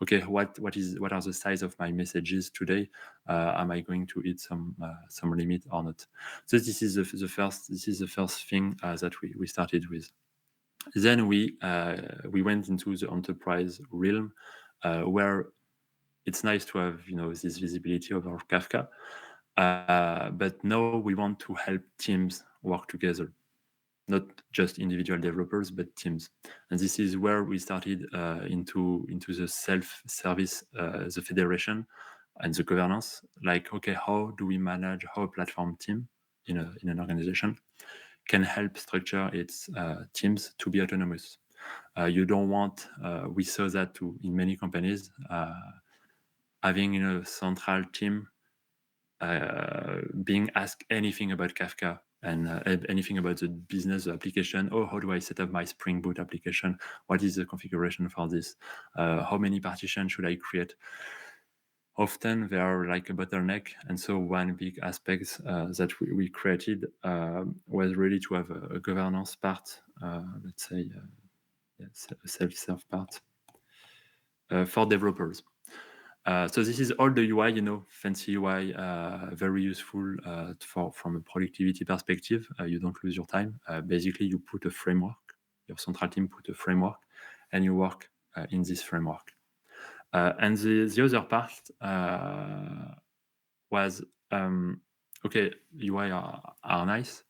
okay, what are the size of my messages today? Am I going to hit some limit or not? So this is the first thing that we started with. Then we went into the enterprise realm, where it's nice to have this visibility of our Kafka, but now we want to help teams work together. Not just individual developers, but teams. And this is where we started into the self-service, the federation, and the governance. Like, okay, how do we manage how a platform team in an organization can help structure its teams to be autonomous? You don't want. We saw that too in many companies, having a central team being asked anything about Kafka, and anything about the business, the application. Oh, how do I set up my Spring Boot application? What is the configuration for this? How many partitions should I create? Often they are like a bottleneck. And so one big aspect that we created was really to have a governance part, let's say, self-serve part for developers. So this is all the UI, fancy UI, very useful from a productivity perspective. You don't lose your time. Basically, you put a framework, your central team put a framework, and you work in this framework. And the other part was, okay, UI are nice,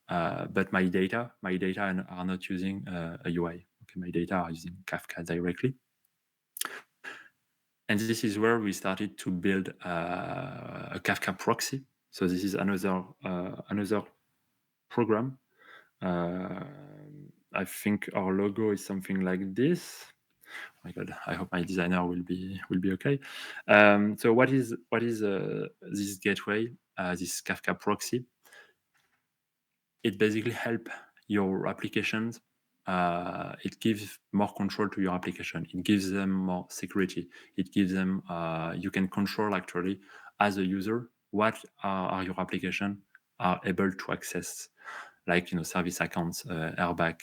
but my data are not using a UI. Okay, my data are using Kafka directly. And this is where we started to build a Kafka proxy. So this is another program. I think our logo is something like this. Oh my God, I hope my designer will be okay. So what is this gateway, this Kafka proxy? It basically helps your applications. It gives more control to your application. It gives them more security. It gives them, you can control actually as a user what are your application are able to access, like service accounts, airbag,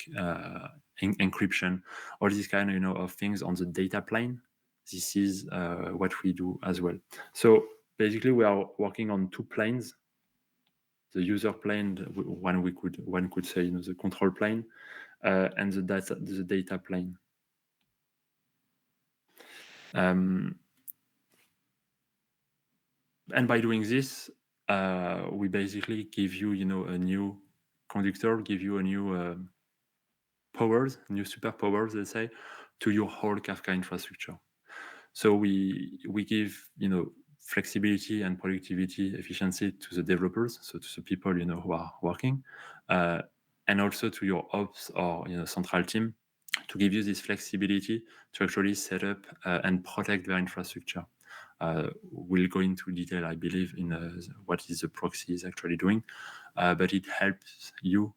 encryption, all these kind of things on the data plane. This is what we do as well. So basically, we are working on two planes. The user plane, one could say, the control plane, and the data plane. And by doing this, we basically give you, a new conductor, give you a new powers, new superpowers, let's say, to your whole Kafka infrastructure. So we give, flexibility and productivity, efficiency to the developers, so to the people, who are working, and also to your ops or central team, to give you this flexibility to actually set up and protect their infrastructure. We'll go into detail, I believe, in what is the proxy is actually doing, but it helps you,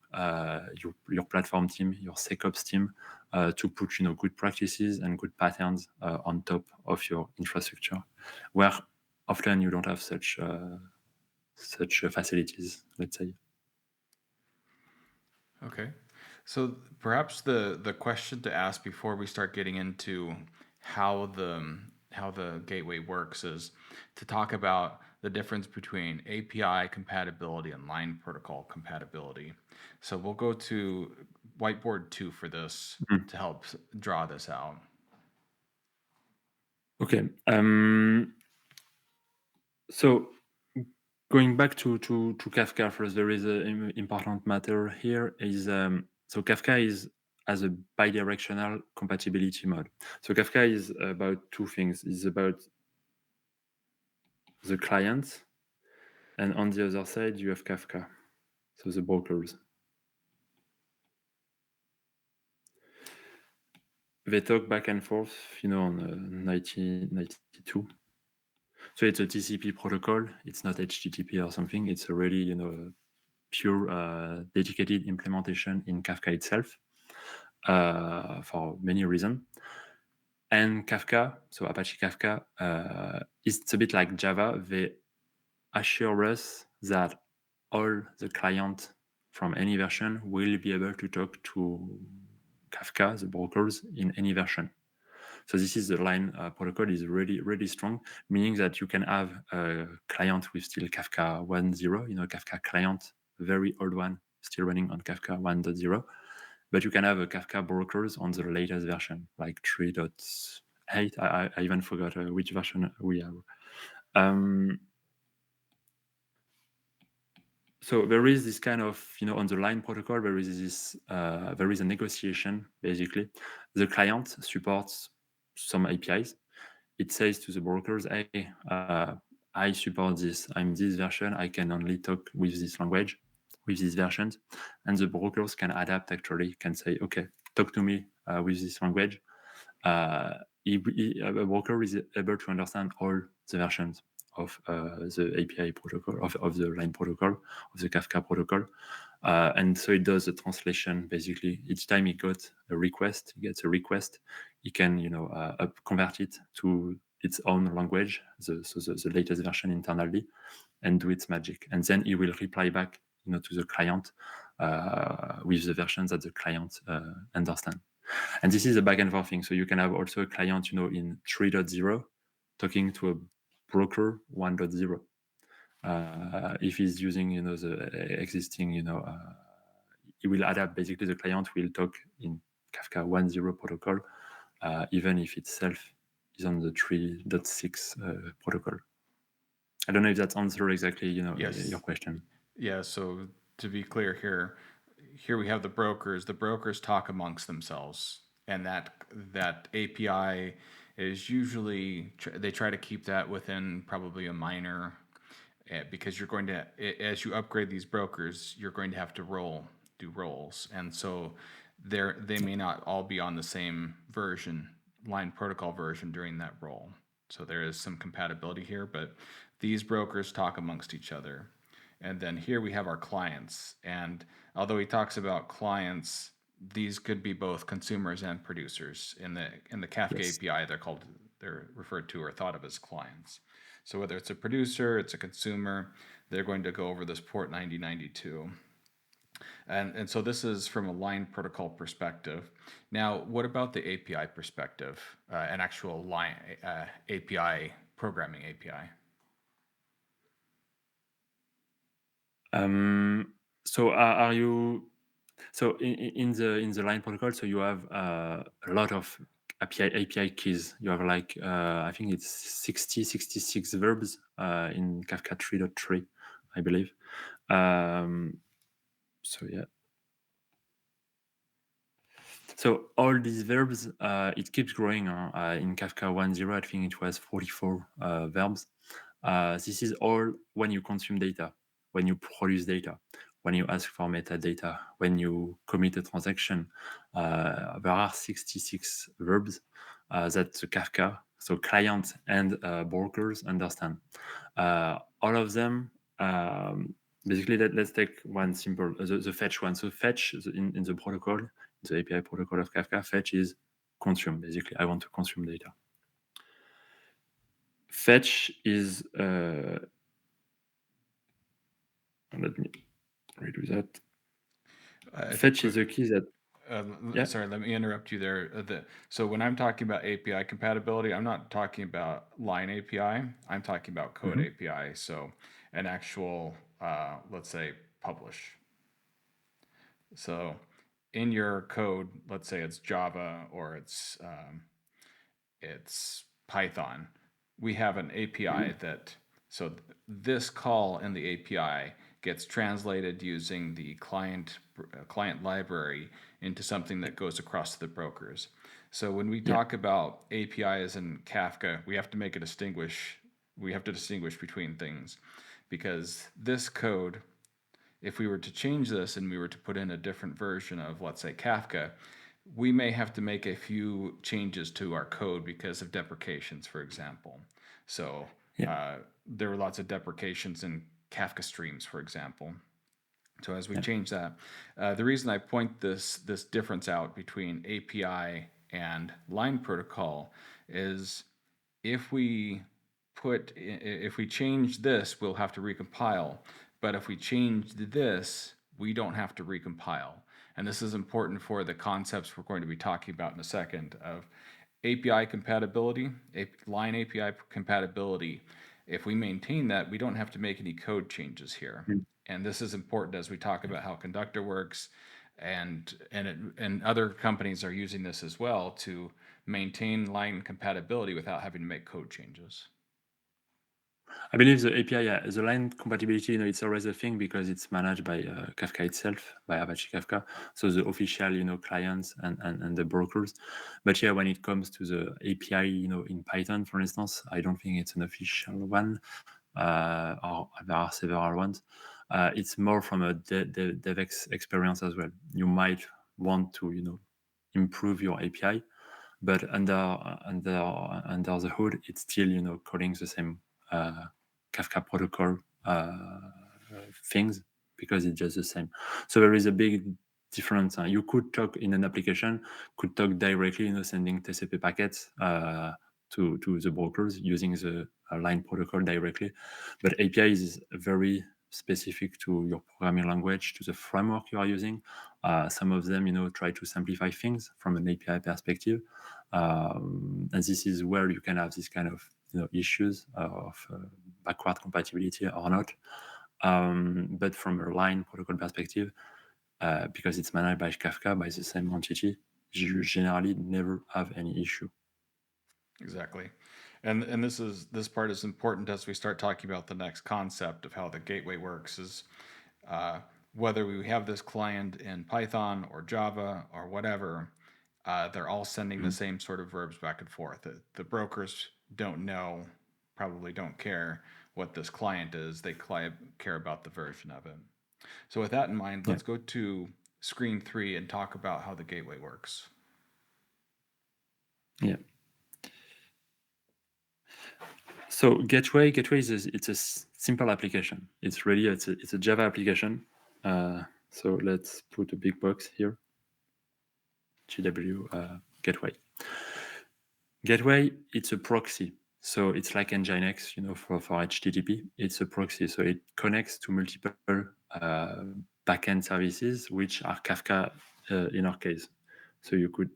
your platform team, your SecOps team, to put good practices and good patterns on top of your infrastructure, where often you don't have such facilities, let's say. Okay. So perhaps the question to ask before we start getting into how the gateway works is to talk about the difference between API compatibility and line protocol compatibility. So we'll go to whiteboard 2 for this to help draw this out. Okay. So going back to Kafka first, there is an important matter here is so Kafka is as a bidirectional compatibility mode. So Kafka is about two things. It's about the client, and on the other side you have Kafka, so the brokers. They talk back and forth, on 1992. So it's a TCP protocol. It's not HTTP or something. It's already, a pure dedicated implementation in Kafka itself for many reasons. And Kafka, so Apache Kafka, it's a bit like Java. They assure us that all the clients from any version will be able to talk to Kafka, the brokers, in any version. So this is the line protocol is really, really strong, meaning that you can have a client with still Kafka 1.0, Kafka client, very old one, still running on Kafka 1.0. But you can have a Kafka brokers on the latest version, like 3.8. I even forgot which version we have. So there is this kind of, on the line protocol, there is this, there is a negotiation, basically. The client supports some APIs. It says to the brokers, hey, I support this. I'm this version. I can only talk with this language, with these versions. And the brokers can adapt, actually, can say, okay, talk to me with this language. A broker is able to understand all the versions of the API protocol, of the line protocol, of the Kafka protocol. And so it does a translation, basically. Each time he gets a request, he can, convert it to its own language, the latest version internally, and do its magic. And then he will reply back, to the client with the versions that the client understand. And this is a back and forth thing. So you can have also a client, in 3.0 talking to a broker 1.0. If he's using, the existing, he will adapt. Basically, the client will talk in Kafka 1.0 protocol, even if itself is on the 3.6 protocol. I don't know if that answers exactly, Yes. your question. Yeah. So to be clear here we have the brokers. The brokers talk amongst themselves, and that API is usually they try to keep that within probably a minor, because you're going to, as you upgrade these brokers, you're going to have to do roles, and so they may not all be on the same line protocol version during that role. So there is some compatibility here, but these brokers talk amongst each other. And then here we have our clients. And although he talks about clients, these could be both consumers and producers. In the Kafka Yes. API, they're referred to or thought of as clients. So whether it's a producer, it's a consumer, they're going to go over this port 9092. And so this is from a line protocol perspective. Now, what about the API perspective, an actual line API, programming API? So are you so in the line protocol? So you have a lot of API keys. You have like I think it's 66 verbs in Kafka 3.3, I believe. So yeah. So all these verbs, it keeps growing. In Kafka 1.0, I think it was 44 verbs. This is all when you consume data, when you produce data, when you ask for metadata, when you commit a transaction. There are 66 verbs that the Kafka, so clients and brokers understand. All of them, basically, let's take one simple, the fetch one. So fetch in the protocol, the API protocol of Kafka, fetch is consume. Basically, I want to consume data. Fetch is, let me redo that. Fetch is a key that, yeah. Sorry, let me interrupt you there. So when I'm talking about API compatibility, I'm not talking about line API. I'm talking about code Mhm. API. So an actual, let's say, publish. So in your code, let's say it's Java or it's Python. We have an API that, so this call in the API gets translated using the client library into something that goes across to the brokers. So when we Yeah. talk about APIs in Kafka, we have to distinguish between things, because this code, if we were to change this and we were to put in a different version of, let's say, Kafka, we may have to make a few changes to our code because of deprecations, for example. So Yeah. there were lots of deprecations in Kafka streams, for example. So as we Yeah. change that, the reason I point this difference out between API and line protocol is if we change this, we'll have to recompile. But if we change this, we don't have to recompile. And this is important for the concepts we're going to be talking about in a second of API compatibility, line API compatibility. If we maintain that, we don't have to make any code changes here. Mm. And this is important as we talk about how Conduktor works, and other companies are using this as well to maintain line compatibility without having to make code changes. I believe the API, yeah, the line compatibility, it's always a thing because it's managed by Kafka itself, by Apache Kafka. So the official, clients and the brokers. But yeah, when it comes to the API, in Python, for instance, I don't think it's an official one, or there are several ones. It's more from a DevX experience as well. You might want to, improve your API, but under the hood, it's still calling the same Kafka protocol things because it's just the same. So there is a big difference. You could talk in an application, could talk directly, sending TCP packets to the brokers using the line protocol directly, but API is very specific to your programming language, to the framework you are using. Some of them, try to simplify things from an API perspective. And this is where you can have this kind of issues of backward compatibility or not. But from a line protocol perspective, because it's managed by Kafka, by the same entity, you generally never have any issue. Exactly. And this part is important as we start talking about the next concept of how the gateway works is whether we have this client in Python or Java or whatever, they're all sending the same sort of verbs back and forth. The brokers don't know, probably don't care what this client is. They care about the version of it. So with that in mind, let's go to screen 3 and talk about how the gateway works. Yeah. So gateway it's a simple application. It's really it's a Java application. So let's put a big box here. GW gateway. Gateway, it's a proxy. So it's like Nginx, for HTTP. It's a proxy. So it connects to multiple backend services, which are Kafka in our case. So you could.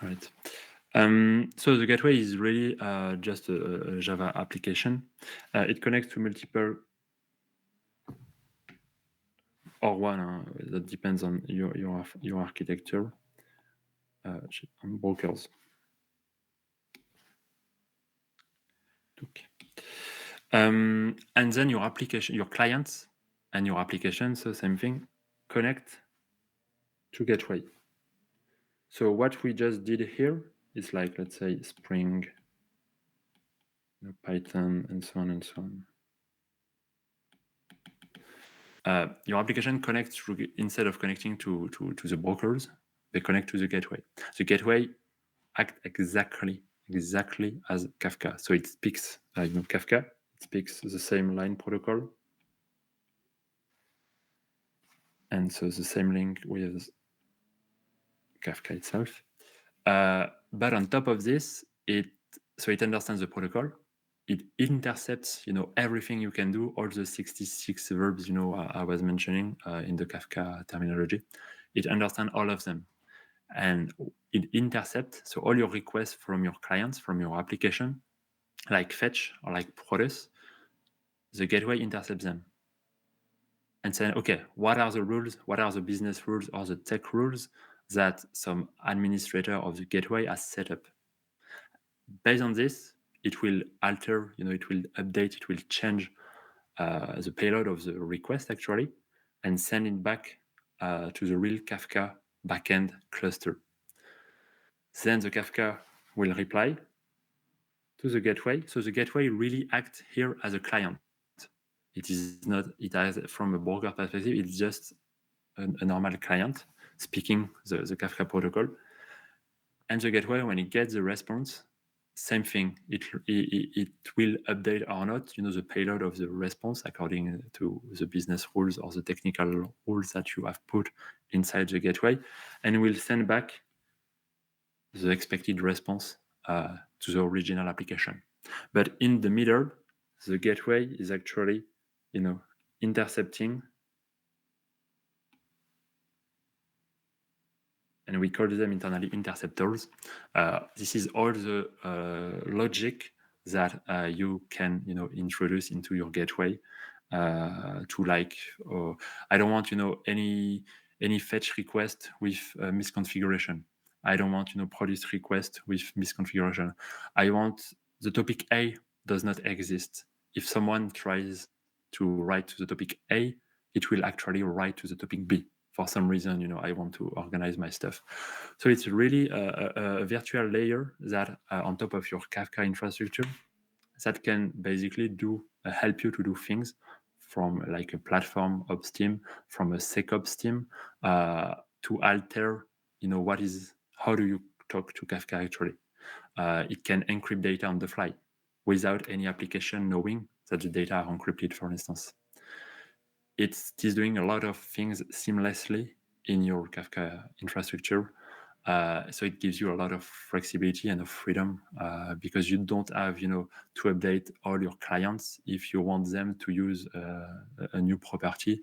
All right. So the gateway is really just a Java application. It connects to multiple or one. That depends on your architecture. On brokers. Okay. And then your application, your clients, and your application, so same thing, connect to gateway. So what we just did here is like, let's say, Spring, Python, and so on and so on. Your application connects through, instead of connecting to the brokers, they connect to the gateway. The gateway acts exactly as Kafka. So it speaks, Kafka, it speaks the same line protocol. And so the same link with Kafka itself. But on top of this, it understands the protocol. It intercepts, everything you can do, all the 66 verbs, I was mentioning in the Kafka terminology. It understands all of them. And it intercepts, so all your requests from your clients, from your application, like fetch or like produce, the gateway intercepts them. And saying, okay, what are the rules? What are the business rules or the tech rules that some administrator of the gateway has set up? Based on this, it will alter, it will update, it will change the payload of the request actually, and send it back to the real Kafka backend cluster. Then the Kafka will reply to the gateway. So the gateway really acts here as a client. It is not, it has, from a broker perspective, it's just a normal client speaking the Kafka protocol. And the gateway, when it gets the response, same thing. It will update or not, the payload of the response according to the business rules or the technical rules that you have put inside the gateway, and will send back the expected response to the original application. But in the middle, the gateway is actually, intercepting, and we call them internally interceptors. This is all the logic that you can, introduce into your gateway to like, I don't want, any fetch request with misconfiguration. I don't want, produce request with misconfiguration. I want the topic A does not exist. If someone tries to write to the topic A, it will actually write to the topic B. For some reason, I want to organize my stuff. So it's really a virtual layer that on top of your Kafka infrastructure that can basically help you to do things from like a platform ops team, from a SecOps team, to alter, how do you talk to Kafka actually? It can encrypt data on the fly without any application knowing that the data are encrypted, for instance. It is doing a lot of things seamlessly in your Kafka infrastructure So it gives you a lot of flexibility and of freedom because you don't have, to update all your clients if you want them to use a new property.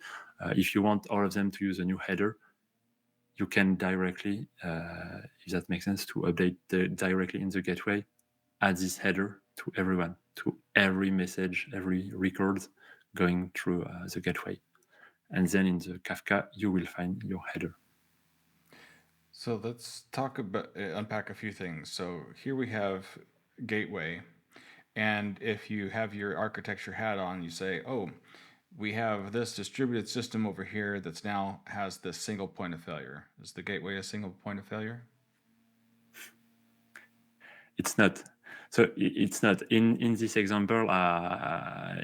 If you want all of them to use a new header, you can directly, if that makes sense, to update directly in the gateway, add this header to everyone, to every message, every record going through the gateway. And then in the Kafka, you will find your header. So let's talk about unpack a few things. So here we have gateway, and if you have your architecture hat on, you say, "Oh, we have this distributed system over here that's now has this single point of failure." Is the gateway a single point of failure? It's not. So it's not in this example.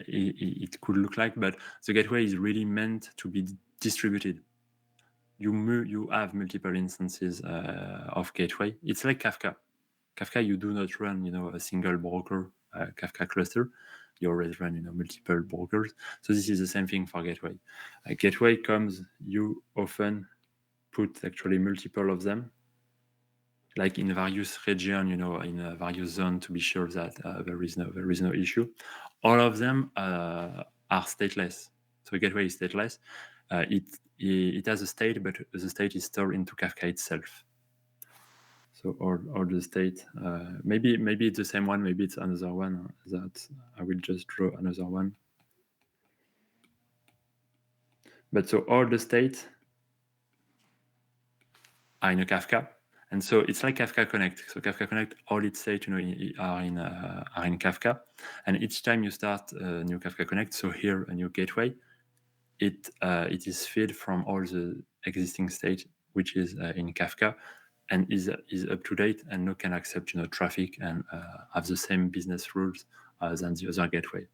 It could look like, but the gateway is really meant to be distributed. You have multiple instances of gateway. It's like Kafka. Kafka, you do not run, a single broker Kafka cluster. You always run, multiple brokers. So this is the same thing for gateway. Gateway comes, you often put actually multiple of them, like in various region, in a various zone, to be sure that there is no issue. All of them are stateless. So gateway is stateless. It has a state, but the state is stored into Kafka itself. So all the state, maybe it's the same one, maybe it's another one. That I will just draw another one. But so all the states are in a Kafka, and so it's like Kafka Connect. So Kafka Connect, all its states, are in Kafka, and each time you start a new Kafka Connect, so here a new gateway, it is fed from all the existing state which is in Kafka, and is up to date, and now can accept traffic and have the same business rules than the other gateway.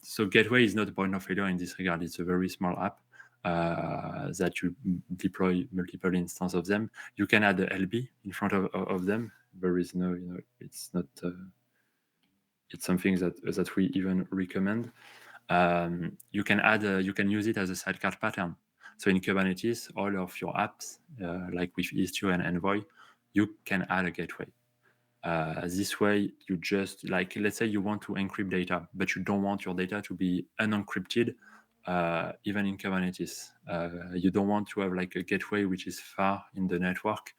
So gateway is not a point of failure in this regard. It's a very small app that you deploy multiple instances of them. You can add a LB in front of them. There is no, it's not. It's something that we even recommend. You can use it as a sidecar pattern. So in Kubernetes, all of your apps, like with Istio and Envoy, you can add a gateway. This way, you just, like, let's say you want to encrypt data, but you don't want your data to be unencrypted, even in Kubernetes. You don't want to have like a gateway which is far in the network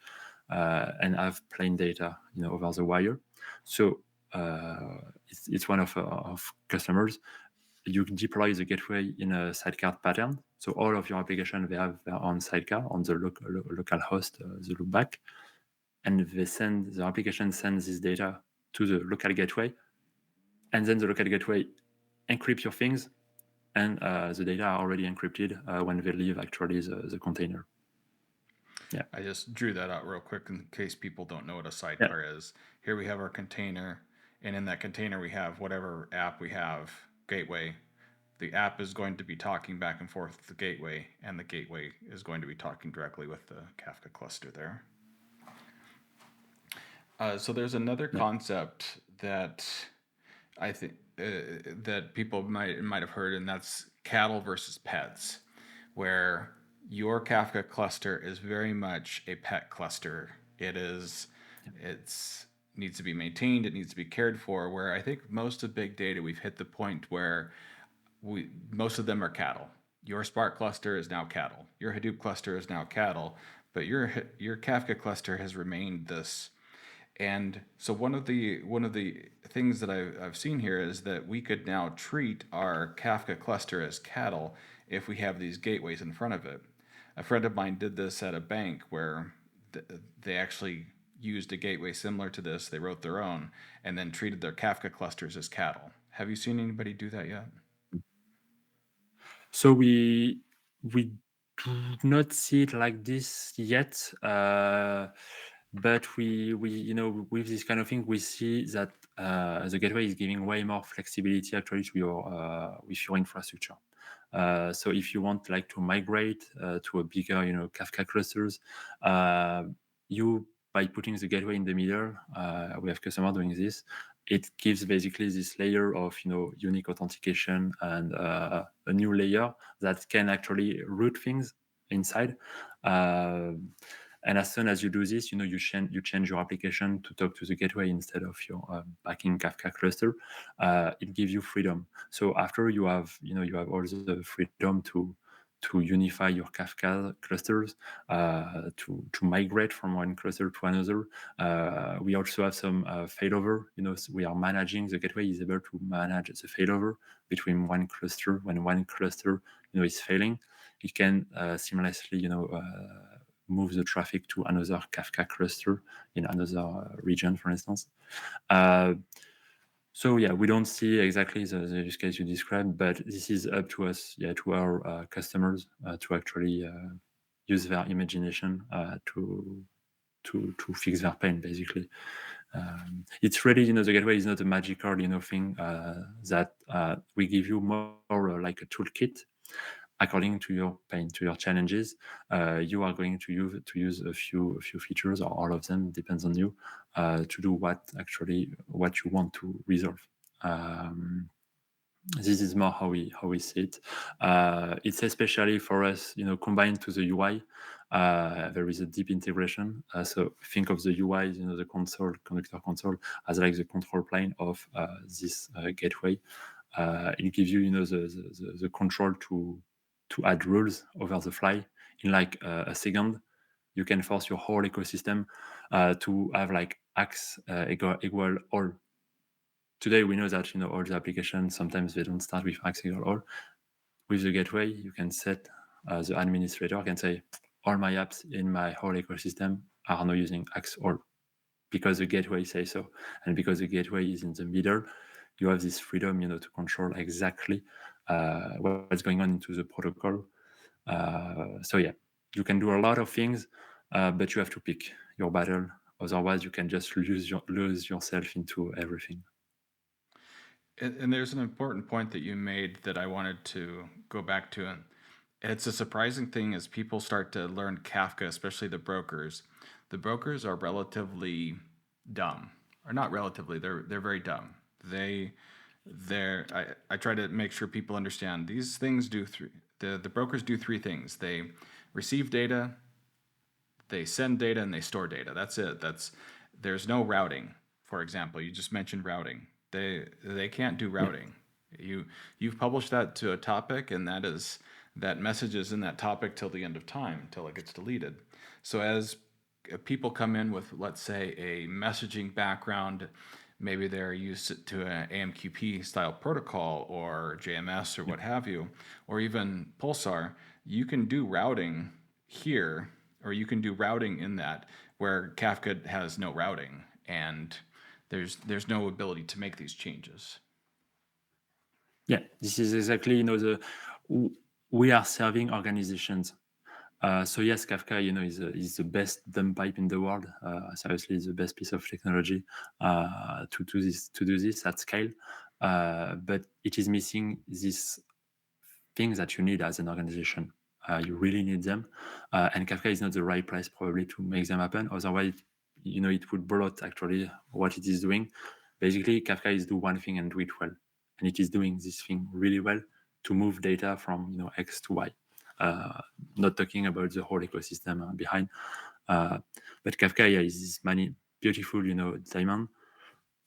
and have plain data, over the wire. So it's one of customers. You deploy the gateway in a sidecar pattern. So all of your applications, they have their own sidecar on the local host, the loopback, and the application sends this data to the local gateway, and then the local gateway encrypt your things, and the data are already encrypted when they leave actually the container. Yeah. I just drew that out real quick in case people don't know what a sidecar is. Here we have our container, and in that container we have whatever app we have, gateway. The app is going to be talking back and forth with the gateway, and the gateway is going to be talking directly with the Kafka cluster there. So there's another concept that I think that people might have heard, and that's cattle versus pets, where your Kafka cluster is very much a pet cluster. It's needs to be maintained, it needs to be cared for. Where I think most of big data, we've hit the point where most of them are cattle. Your Spark cluster is now cattle. Your Hadoop cluster is now cattle, but your Kafka cluster has remained this. And so one of the things that I've seen here is that we could now treat our Kafka cluster as cattle if we have these gateways in front of it. A friend of mine did this at a bank where they actually used a gateway similar to this. They wrote their own and then treated their Kafka clusters as cattle. Have you seen anybody do that yet? So we do not see it like this yet, but we with this kind of thing, we see that the gateway is giving way more flexibility actually to your with your infrastructure. So if you want like to migrate to a bigger Kafka clusters, you by putting the gateway in the middle, we have customers doing this. It gives basically this layer of unique authentication and a new layer that can actually route things inside. And as soon as you do this, you change your application to talk to the gateway instead of your backing Kafka cluster. It gives you freedom. So after you have all the freedom to unify your Kafka clusters, to migrate from one cluster to another. We also have some failover. So we are managing, the gateway is able to manage the failover between one cluster. When one cluster is failing, it can seamlessly move the traffic to another Kafka cluster in another region, for instance. So yeah, we don't see exactly the use case you described, but this is up to us, to our customers to actually use their imagination to fix their pain, basically. It's really, the gateway is not a magical, thing that we give you more like a toolkit according to your pain, to your challenges. You are going to use a few features, or all of them, depends on you, to do what you want to resolve. This is more how we see it. It's especially for us, combined to the UI. There is a deep integration. So think of the UI, the conductor console, as like the control plane of this gateway. It gives you, the control to add rules over the fly in like a second. You can force your whole ecosystem to have like X equal all. Today we know that all the applications sometimes they don't start with X equal all. With the gateway, you can set the administrator can say all my apps in my whole ecosystem are now using X all, because the gateway says so, and because the gateway is in the middle, you have this freedom, to control exactly what's going on into the protocol. So yeah, you can do a lot of things, but you have to pick your battle. Otherwise, you can just lose yourself into everything. And there's an important point that you made that I wanted to go back to. And it's a surprising thing as people start to learn Kafka, especially the brokers. The brokers are relatively dumb, or not relatively. They're very dumb. I try to make sure people understand these things do three. The brokers do three things. They receive data, they send data, and they store data. That's it. There's no routing. For example, you just mentioned routing. They can't do routing. You've published that to a topic, and that message is in that topic till the end of time, till it gets deleted. So as people come in with, let's say, a messaging background, maybe they're used to an AMQP style protocol or JMS or what have you, or even Pulsar, you can do routing here, or you can do routing in that, where Kafka has no routing, and there's no ability to make these changes. Yeah, this is exactly, we are serving organizations. So yes, Kafka, is the best dump pipe in the world. Seriously, the best piece of technology to do this at scale. But it is missing these things that you need as an organization. You really need them, and Kafka is not the right place probably to make them happen. Otherwise, it would bloat actually what it is doing. Basically, Kafka is do one thing and do it well, and it is doing this thing really well to move data from X to Y. Not talking about the whole ecosystem behind, but Kafka, is this many beautiful diamond.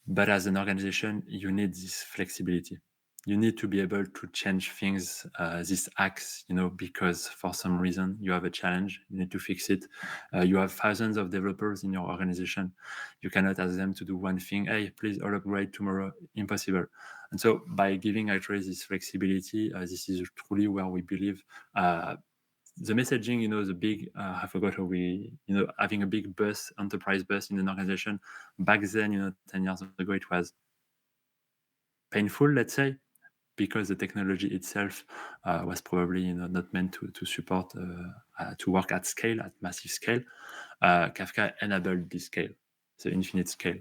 But as an organization, you need this flexibility. You need to be able to change things, this acts, because for some reason you have a challenge, you need to fix it. You have thousands of developers in your organization. You cannot ask them to do one thing. Hey, please all upgrade tomorrow. Impossible. And so by giving actually this flexibility, this is truly where we believe the messaging, the big, I forgot how we, having a big bus, enterprise bus in an organization. Back then, 10 years ago, it was painful, let's say, because the technology itself was probably not meant to support, to work at scale, at massive scale. Kafka enabled this scale, the infinite scale.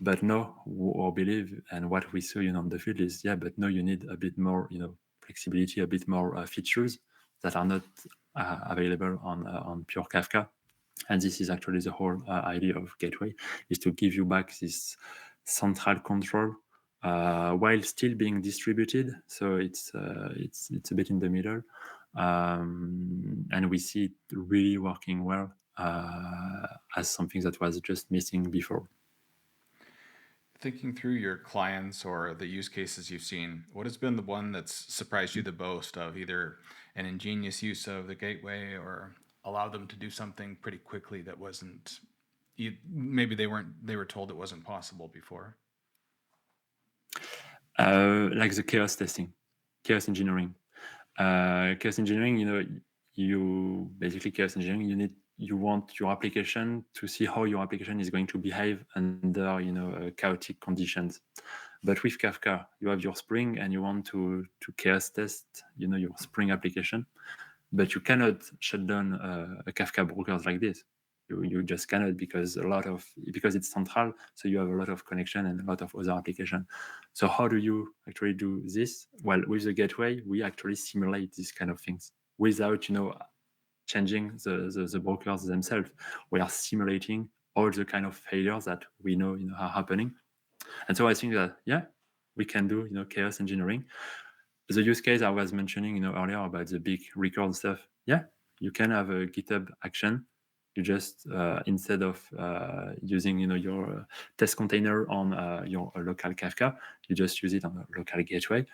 But now, our belief and what we saw on the field is, but now you need a bit more, flexibility, a bit more features that are not available on pure Kafka. And this is actually the whole idea of Gateway, is to give you back this central control while still being distributed. So it's a bit in the middle, and we see it really working well as something that was just missing before. Thinking through your clients or the use cases you've seen, what has been the one that's surprised you the most of either an ingenious use of the gateway or allow them to do something pretty quickly that wasn't maybe they were told it wasn't possible before? Like the chaos testing, chaos engineering. Chaos engineering, you basically chaos engineering. You want your application to see how your application is going to behave under chaotic conditions. But with Kafka, you have your Spring, and you want to chaos test your Spring application, but you cannot shut down a Kafka brokers like this. You just cannot, because it's central, so you have a lot of connection and a lot of other application. So how do you actually do this? Well, with the gateway, we actually simulate these kind of things without changing the brokers themselves. We are simulating all the kind of failures that we know are happening. And so I think that we can do chaos engineering. The use case I was mentioning earlier about the big record stuff, you can have a GitHub action. You just instead of using your test container on your local Kafka, you just use it on a local gateway,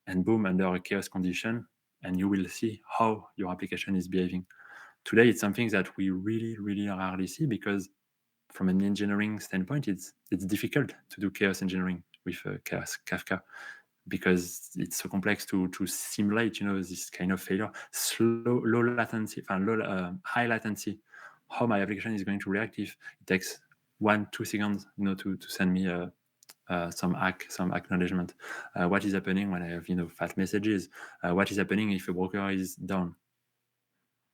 and boom, under a chaos condition, and you will see how your application is behaving. Today, it's something that we really, really rarely see, because from an engineering standpoint, it's difficult to do chaos engineering with chaos Kafka, because it's so complex to simulate this kind of failure. Low latency, high latency, how my application is going to react if it takes 1-2 seconds to send me some acknowledgement. What is happening when I have fat messages? What is happening if a broker is down?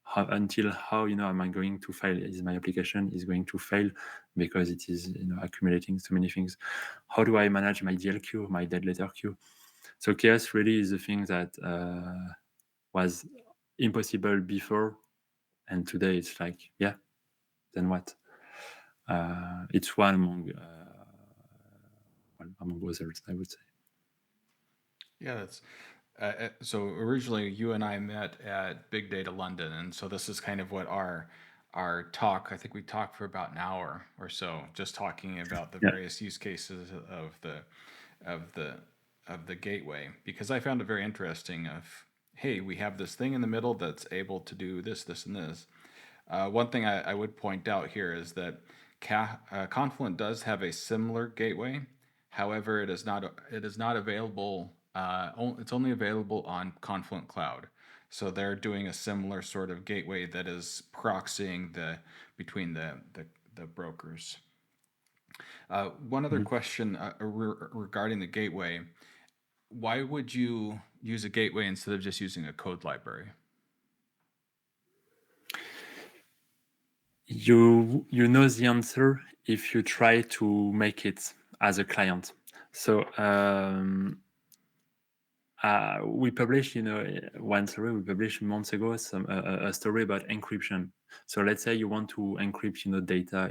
How am I going to fail? Is my application is going to fail because it is accumulating so many things? How do I manage my DL queue, my dead letter queue? So chaos really is a thing that was impossible before, and today it's like, then what? It's one among others, I would say. Yeah, that's so originally you and I met at Big Data London, and so this is kind of what our talk. I think we talked for about an hour or so, just talking about the Yeah. various use cases of the of the gateway, because I found it very interesting. Of hey, we have this thing in the middle that's able to do this, this, and this. One thing I would point out here is that Confluent does have a similar gateway. However, it is not available. It's only available on Confluent Cloud. So they're doing a similar sort of gateway that is proxying between the brokers. One other Mhm. question regarding the gateway: why would you use a gateway instead of just using a code library? You know the answer if you try to make it as a client. So we published, one story we published months ago, a story about encryption. So let's say you want to encrypt, data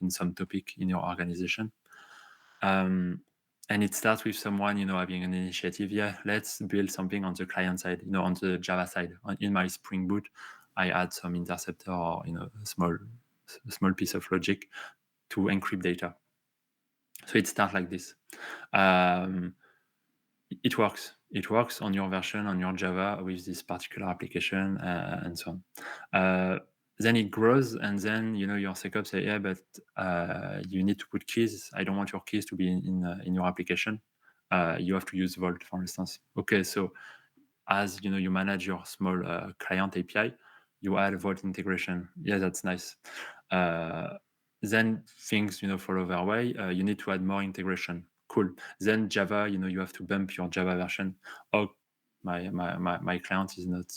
in some topic in your organization, and it starts with someone, having an initiative. Yeah, let's build something on the client side, on the Java side. In my Spring Boot, I add some interceptor or a small piece of logic to encrypt data. So it starts like this. Um, it works. It works on your version, on your Java with this particular application, and so on. Then it grows, and then your SecOps say, yeah, but you need to put keys. I don't want your keys to be in your application. You have to use Vault, for instance. Okay, so as you manage your small client API, you add Vault integration. Yeah, that's nice. Then things follow their way. You need to add more integration. Cool. Then Java, you have to bump your Java version. Oh, my client is not,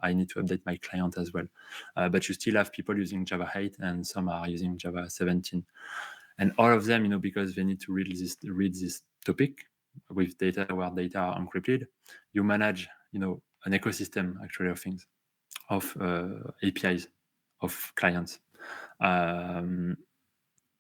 I need to update my client as well. But you still have people using Java 8, and some are using Java 17. And all of them, because they need to read this topic with data where data are encrypted, you manage, an ecosystem actually of things, of APIs, of clients.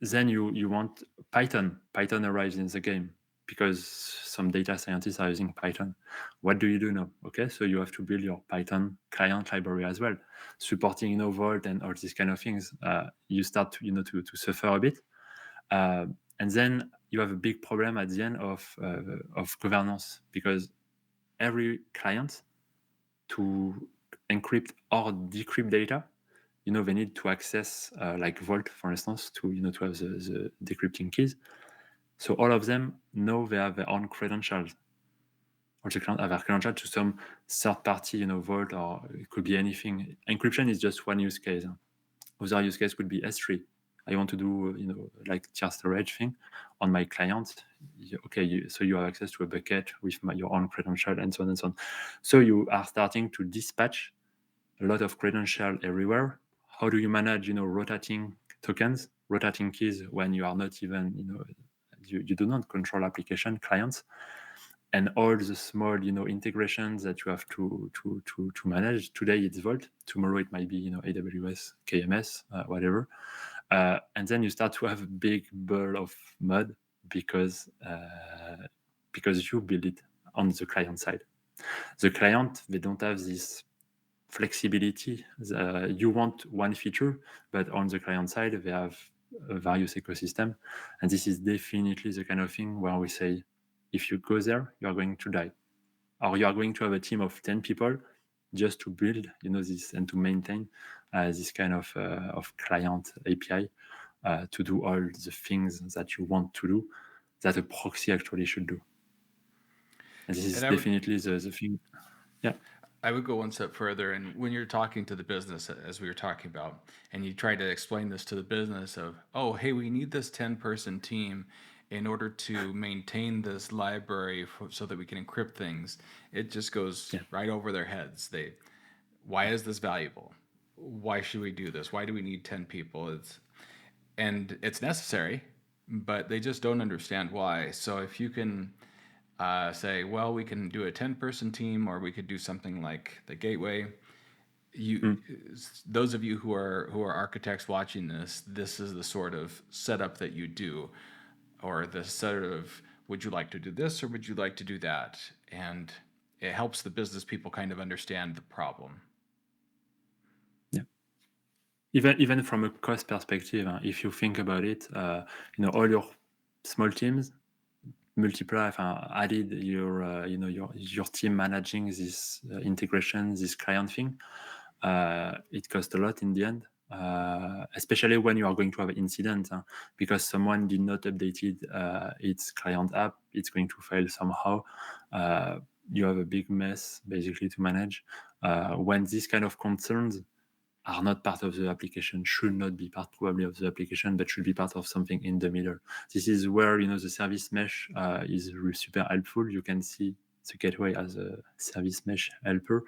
Then you want Python. Python arrives in the game, because some data scientists are using Python. What do you do now? Okay, so you have to build your Python client library as well, supporting Vault and all these kind of things. You start to suffer a bit, and then you have a big problem at the end of governance, because every client, to encrypt or decrypt data, they need to access like Vault, for instance, to to have the decrypting keys. So all of them know they have their own credentials, or they have their credential to some third party, Vault, or it could be anything. Encryption is just one use case. Other use case could be S3. I want to do, like tier storage thing on my client. So you have access to a bucket with your own credential, and so on and so on. So you are starting to dispatch a lot of credential everywhere. How do you manage, rotating tokens, rotating keys when you are not even, you do not control application clients, and all the small, integrations that you have to manage. Today it's Vault, tomorrow it might be, AWS, KMS, whatever. And then you start to have a big ball of mud because you build it on the client side. The client, they don't have this flexibility. You want one feature, but on the client side, they have a various ecosystem. And this is definitely the kind of thing where we say, if you go there, you are going to die. Or you are going to have a team of 10 people just to build, this, and to maintain this kind of client API to do all the things that you want to do that a proxy actually should do. And this is definitely the thing. Yeah. I would go one step further, and when you're talking to the business, as we were talking about, and you try to explain this to the business of, oh, hey, we need this 10-person team in order to maintain this library so that we can encrypt things, it just goes right over their heads. Why is this valuable? Why should we do this? Why do we need 10 people? It's necessary, but they just don't understand why. So if you can say, well, we can do a 10-person team, or we could do something like the Gateway. Those of you who are architects watching this is the sort of setup that you do, or the sort of, would you like to do this or would you like to do that? And it helps the business people kind of understand the problem. Yeah. Even from a cost perspective, if you think about it, all your small teams, multiply, added your team managing this integration, this client thing, it costs a lot in the end, especially when you are going to have an incident, because someone did not update its client app, it's going to fail somehow. You have a big mess basically to manage. When these kind of concerns are not part of the application, should not be part probably of the application, but should be part of something in the middle. This is where the service mesh is super helpful. You can see the gateway as a service mesh helper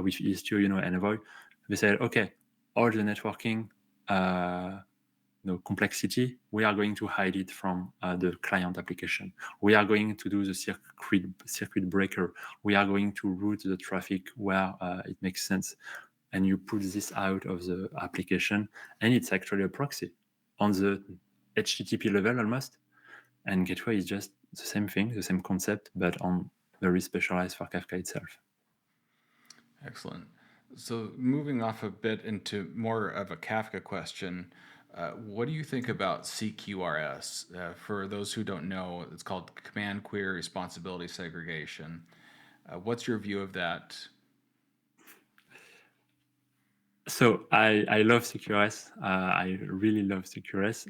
with Istio, and Envoy. They say, okay, all the networking complexity, we are going to hide it from the client application. We are going to do the circuit breaker. We are going to route the traffic where it makes sense. And you put this out of the application, and it's actually a proxy on the HTTP level almost. And Gateway is just the same thing, the same concept, but on very specialized for Kafka itself. Excellent. So moving off a bit into more of a Kafka question, what do you think about CQRS? For those who don't know, it's called Command Query Responsibility Segregation. What's your view of that? So I love CQRS. I really love CQRS.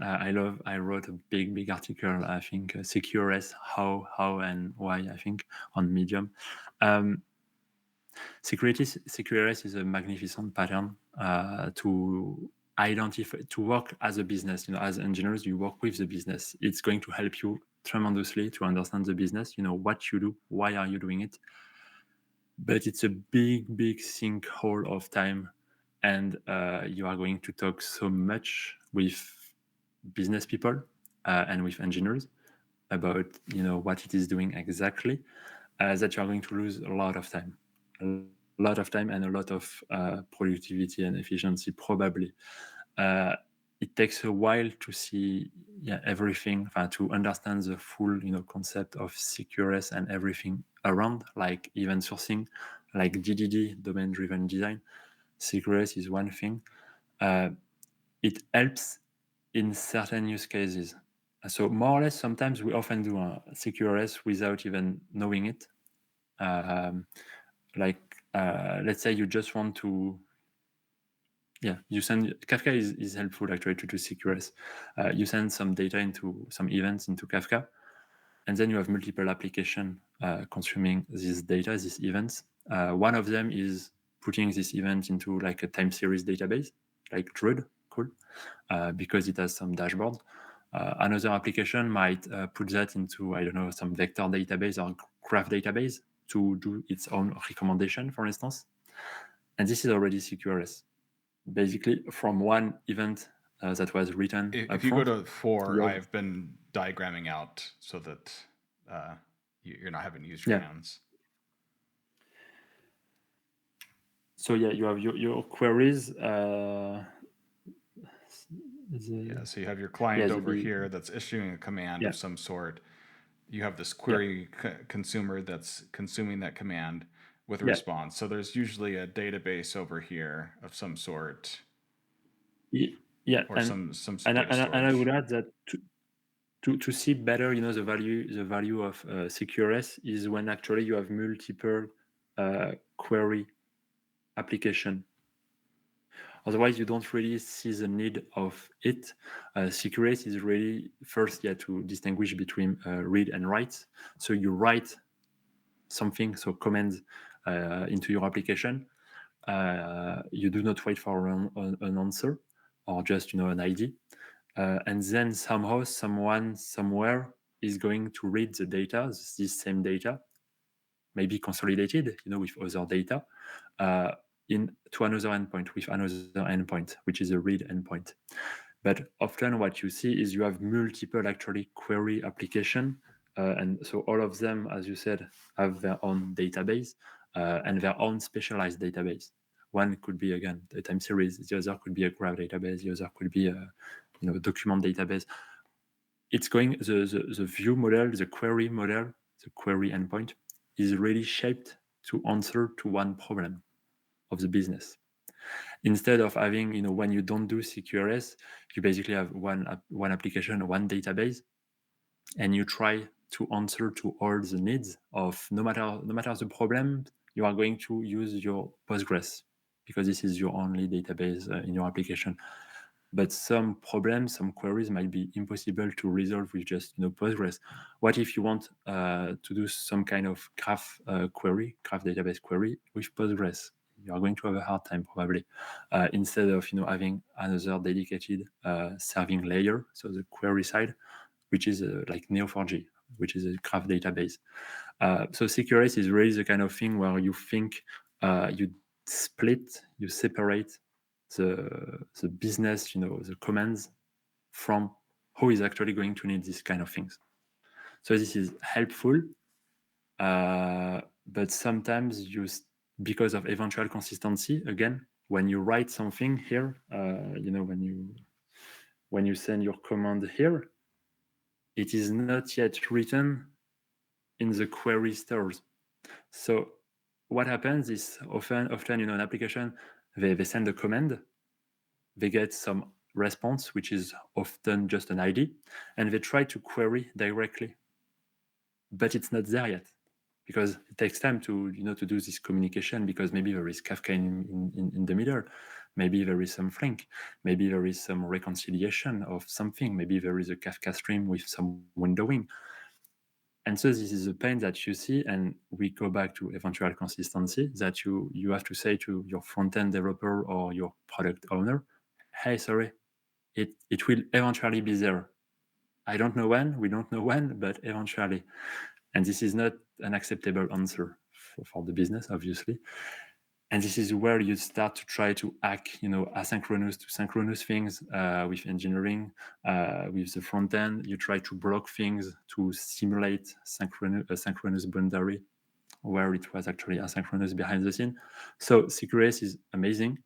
I wrote a big article, I think, CQRS, how and why, I think, on Medium. CQRS is a magnificent pattern to identify, to work as a business. As engineers, you work with the business. It's going to help you tremendously to understand the business, what you do, why are you doing it. But it's a big sinkhole of time, and you are going to talk so much with business people and with engineers about what it is doing exactly, that you are going to lose a lot of time and a lot of productivity and efficiency, probably. it takes a while to see everything, to understand the full concept of CQRS and everything around, like event sourcing, like DDD, domain driven design. CQRS is one thing. It helps in certain use cases. So more or less, sometimes we often do a CQRS without even knowing it. Let's say you just want to, you send Kafka is helpful actually to do CQRS. You send some data into some events into Kafka, and then you have multiple applications consuming this data, these events. One of them is putting this event into like a time series database, like Druid, cool, because it has some dashboard. Another application might put that into, I don't know, some vector database or graph database to do its own recommendation, for instance. And this is already CQRS. Basically, from one event that was written If you go upfront. to 4, I've been diagramming out so that you're not having to use your hands. So you have your queries. So you have your client over here that's issuing a command of some sort. You have this query consumer that's consuming that command with a response. So there's usually a database over here of some sort. Or some and data storage. I would add that to see better, the value of CQRS is when actually you have multiple query application. Otherwise, you don't really see the need of it. CQRS is really first, to distinguish between read and write. So you write something, so commands into your application. You do not wait for an answer or just an ID. And then somehow someone somewhere is going to read the data, this same data, maybe consolidated, with other data, to another endpoint with another endpoint, which is a read endpoint. But often what you see is you have multiple actually query application, and so all of them, as you said, have their own database and their own specialized database. One could be, again, a time series. The other could be a graph database. The other could be a document database. It's going, the view model, the query model, the query endpoint is really shaped to answer to one problem of the business. Instead of having, when you don't do CQRS, you basically have one application, one database, and you try to answer to all the needs of no matter the problem, you are going to use your Postgres because this is your only database in your application. But some problems, some queries might be impossible to resolve with just Postgres. What if you want to do some kind of graph database query with Postgres? You are going to have a hard time probably. Instead of having another dedicated serving layer, so the query side, which is like Neo4j, which is a graph database. So CQRS is really the kind of thing where you think you split, you separate the business, the commands from who is actually going to need these kind of things. So this is helpful, but sometimes because of eventual consistency, again, when you write something here, when you send your command here, it is not yet written in the query stores. So what happens is often an application, they send a command, they get some response, which is often just an ID, and they try to query directly. But it's not there yet because it takes time to to do this communication, because maybe there is Kafka in the middle, maybe there is some Flink, maybe there is some reconciliation of something, maybe there is a Kafka stream with some windowing. And so this is a pain that you see, and we go back to eventual consistency that you have to say to your front-end developer or your product owner, hey, sorry, it will eventually be there. I don't know when, we don't know when, but eventually. And this is not an acceptable answer for the business, obviously. And this is where you start to try to hack, asynchronous to synchronous things with engineering, with the front end. You try to block things to simulate a synchronous boundary where it was actually asynchronous behind the scene. So CQRS is amazing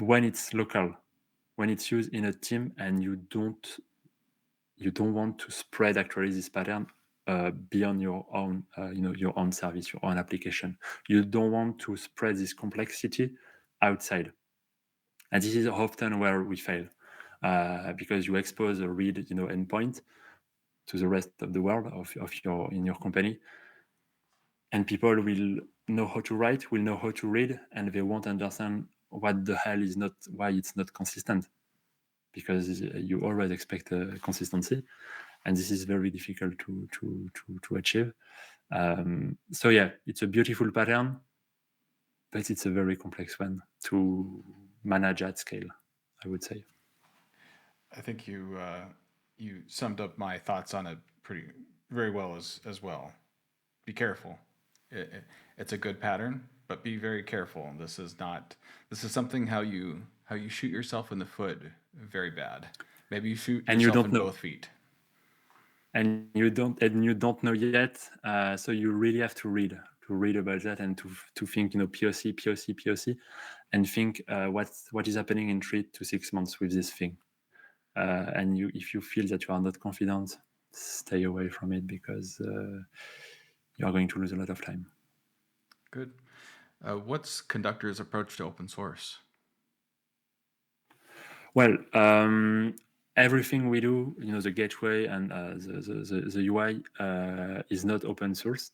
when it's local. when it's used in a team and you don't want to spread actually this pattern beyond your own your own service, your own application. You don't want to spread this complexity outside, and this is often where we fail, because you expose a read endpoint to the rest of the world of your in your company, and people will know how to write, will know how to read, and they won't understand what the hell is not, why it's not consistent, because you always expect consistency, and this is very difficult to achieve. So yeah, it's a beautiful pattern, but it's a very complex one to manage at scale, I would say. I think you summed up my thoughts on it very well as well. Be careful. It's a good pattern, but be very careful. This is something how you shoot yourself in the foot very bad. Maybe you shoot And you yourself don't in know, both feet. and you don't know yet, so you really have to read about that, and to think, POC, and think what is happening in 3 to 6 months with this thing. And if you feel that you are not confident, stay away from it, because you are going to lose a lot of time. Good. What's Conductor's approach to open source? Well, everything we do, the gateway and the UI is not open source.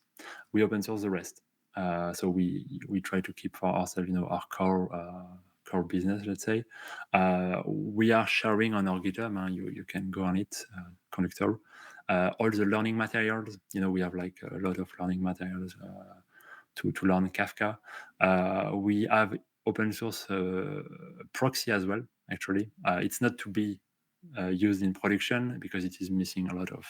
We open source the rest. So we try to keep for ourselves, our core business, let's say. We are sharing on our GitHub. You can go on it, Conduktor. All the learning materials. We have like a lot of learning materials to learn Kafka. We have open source proxy as well. Actually, it's not to be used in production because it is missing a lot of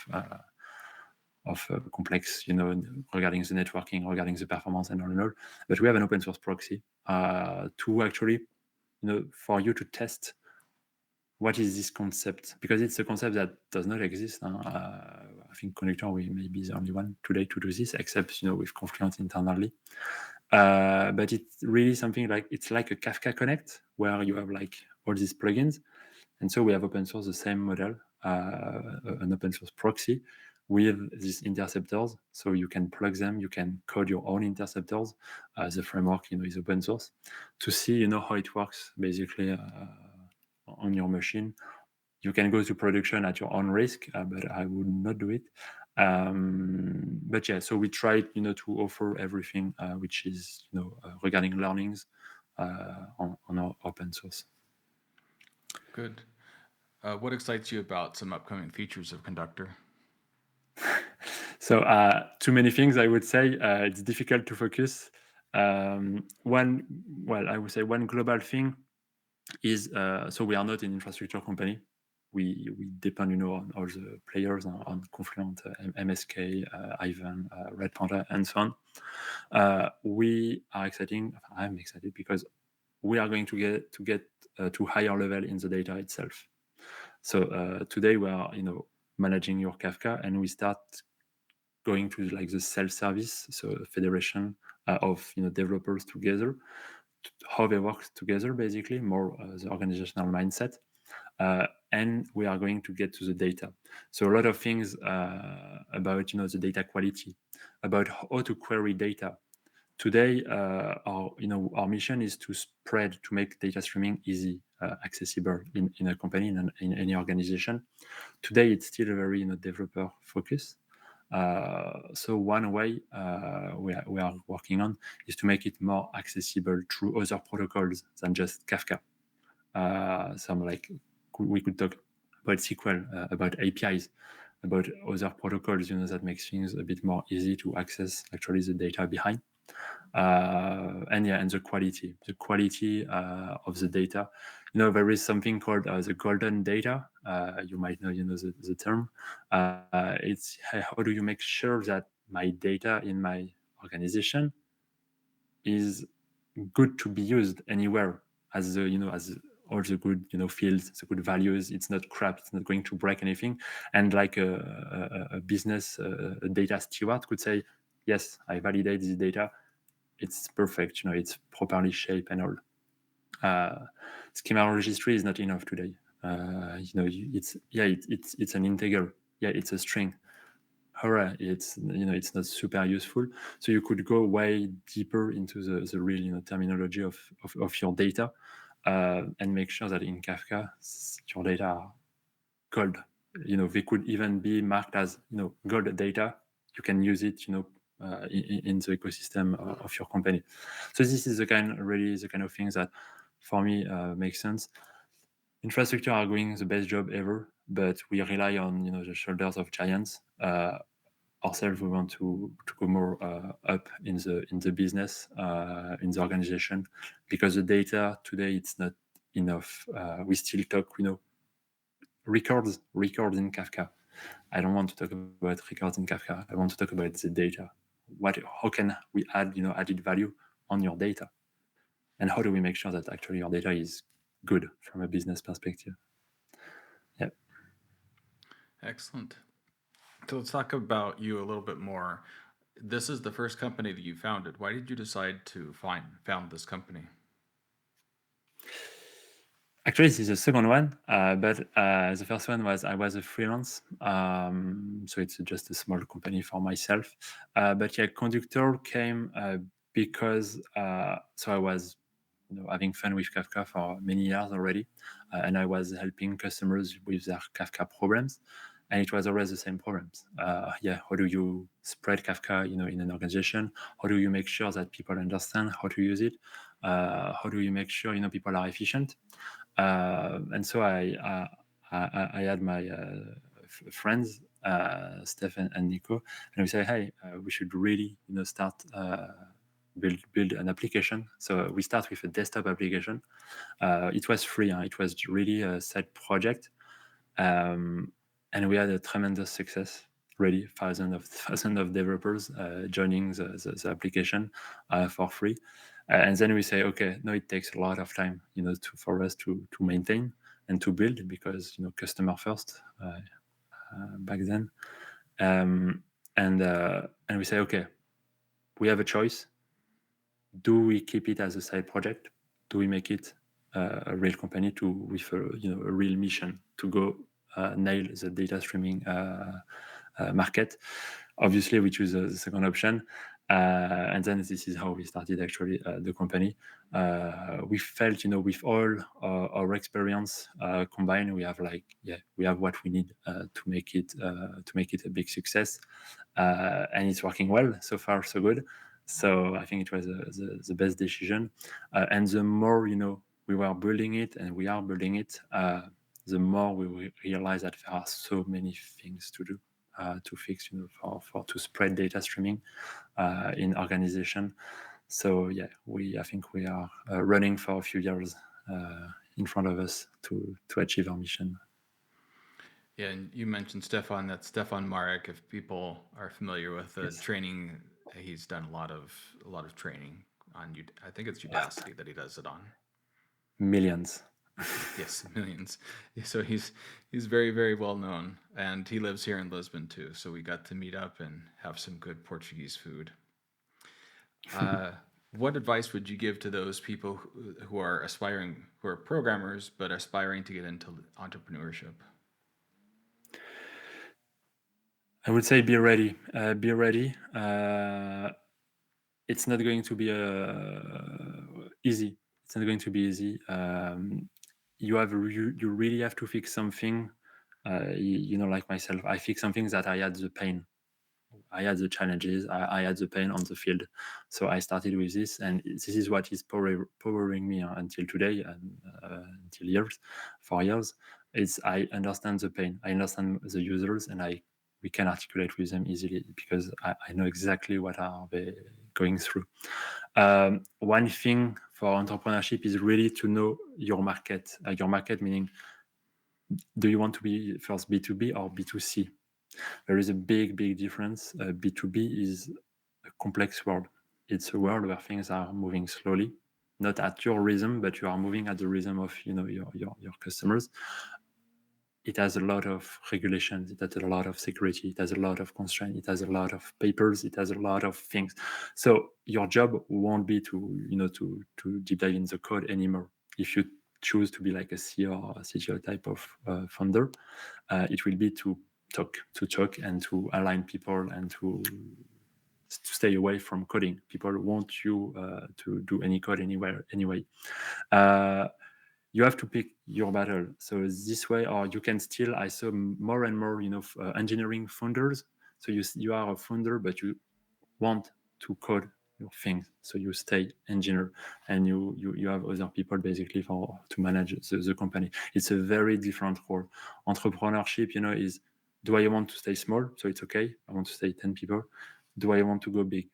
complex, regarding the networking, regarding the performance, and all. But we have an open source proxy to actually, for you to test what is this concept, because it's a concept that does not exist. I think Conduktor, we may be the only one today to do this, except with Confluent internally. But it's really something like, it's like a Kafka Connect, where you have like all these plugins, and so we have open source the same model, an open source proxy with these interceptors, so you can plug them, you can code your own interceptors. The framework, is open source, to see, how it works basically on your machine. You can go to production at your own risk, but I would not do it. But yeah, so we try, to offer everything which is, regarding learnings on our open source. Good. What excites you about some upcoming features of Conductor? So too many things, I would say. It's difficult to focus. I would say one global thing is, so we are not an infrastructure company. We depend, on all the players, on Confluent, MSK, Ivan, Red Panda, and so on. I'm excited because we are going to get to higher level in the data itself. So today we are, managing your Kafka, and we start going to like the self-service, so federation of developers together, how they work together, basically more the organizational mindset. And we are going to get to the data. So a lot of things about the data quality, about how to query data. Today, our mission is to make data streaming easy, accessible in a company, in any organization. Today, it's still a very developer focus. So one way we are working on is to make it more accessible through other protocols than just Kafka. We could talk about SQL, about APIs, about other protocols, that makes things a bit more easy to access actually the data behind. And the quality of the data. There is something called the golden data. You might know, the term. It's how do you make sure that my data in my organization is good to be used anywhere, as as all the good fields, the good values. It's not crap. It's not going to break anything. And like a business, a data steward could say, yes, I validate this data. It's perfect. It's properly shaped and all. Schema registry is not enough today. It's an integer. Yeah, it's a string. Hurrah! It's it's not super useful. So you could go way deeper into the real terminology of your data, and make sure that in Kafka your data are gold. They could even be marked as gold data. You can use it in the ecosystem of your company. So this is the kind of things that for me makes sense. Infrastructure are doing the best job ever, but we rely on the shoulders of giants. Ourselves, we want to go more up in the business, in the organization, because the data today it's not enough. We still talk records in Kafka. I don't want to talk about records in Kafka. I want to talk about the data. How can we add added value on your data, and how do we make sure that actually your data is good from a business perspective? Yeah. Excellent. So let's talk about you a little bit more. This is the first company that you founded. Why did you decide to found this company? Actually, this is the second one, but the first one was I was a freelance, so it's just a small company for myself. But yeah, Conduktor came because so I was having fun with Kafka for many years already, and I was helping customers with their Kafka problems, and it was always the same problems. How do you spread Kafka, in an organization? How do you make sure that people understand how to use it? How do you make sure people are efficient? And so I had my friends, Steph and Nico, and we say, hey, we should really start build an application. So we start with a desktop application. It was free. It was really a side project, and we had a tremendous success. Really, thousands of developers joining the application for free. And then we say, okay, no, it takes a lot of time, for us to maintain and to build, because customer first back then. And we say, okay, we have a choice. Do we keep it as a side project? Do we make it a real company with a real mission to go nail the data streaming market? Obviously, we choose the second option. And then this is how we started actually the company. We felt, with all our experience combined, we have what we need to make it a big success, and it's working well so far, so good. So I think it was the best decision. And the more we were building it, and we are building it, the more we realize that there are so many things to do. To fix, to spread data streaming in organization. So yeah, I think we are running for a few years in front of us to achieve our mission. Yeah, and you mentioned Stefan. That's Stefan Marek. If people are familiar with the training, he's done a lot of training on. I think it's Udacity that he does it on. Millions. Yes, millions. So he's very, very well known, and he lives here in Lisbon too. So we got to meet up and have some good Portuguese food. What advice would you give to those people who are programmers but aspiring to get into entrepreneurship? I would say be ready. Be ready. It's not going to be easy. It's not going to be easy. You really have to fix something. Like myself, I fix something that I had the pain. I had the challenges. I had the pain on the field. So I started with this, and this is what is powering me until today and until 4 years. I understand the pain. I understand the users, and we can articulate with them easily, because I know exactly what are they going through. One thing for entrepreneurship is really to know your market. Your market meaning, do you want to be first B2B or B2C? There is a big difference. B2B is a complex world. It's a world where things are moving slowly, not at your rhythm, but you are moving at the rhythm of your customers. It has a lot of regulations. It has a lot of security. It has a lot of constraints. It has a lot of papers. It has a lot of things. So your job won't be to deep dive in the code anymore. if you choose to be like a CEO or a CTO type of founder, it will be to talk and to align people and to stay away from coding. People want you to do any code anywhere anyway. You have to pick your battle. So this way, or you can still, I saw more and more, engineering founders. So you are a founder, but you want to code your things. So you stay engineer, and you have other people basically to manage the company. It's a very different role. Entrepreneurship, is, do I want to stay small? So it's okay. I want to stay 10 people. Do I want to go big?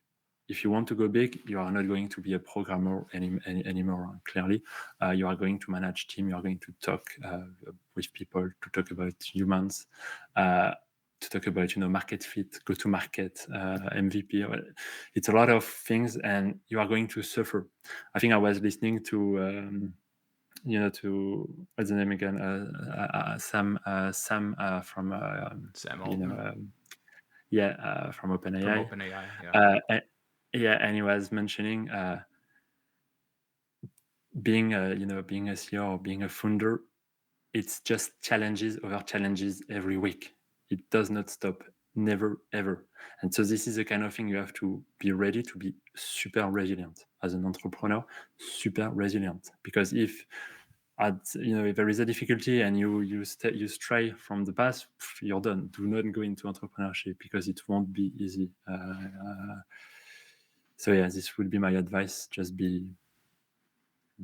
If you want to go big, you are not going to be a programmer anymore. Clearly, you are going to manage team. You are going to talk with people, to talk about humans, to talk about market fit, go to market, MVP. It's a lot of things, and you are going to suffer. I think I was listening to to what's the name again? Sam from Sam Altman from OpenAI. from OpenAI. Yeah. Yeah, and he was mentioning being a CEO or being a founder, it's just challenges over challenges every week. It does not stop, never ever. And so this is the kind of thing you have to be ready to be super resilient as an entrepreneur, super resilient. Because if if there is a difficulty and you stray from the path, you're done. Do not go into entrepreneurship because it won't be easy. So yeah, this would be my advice. Just be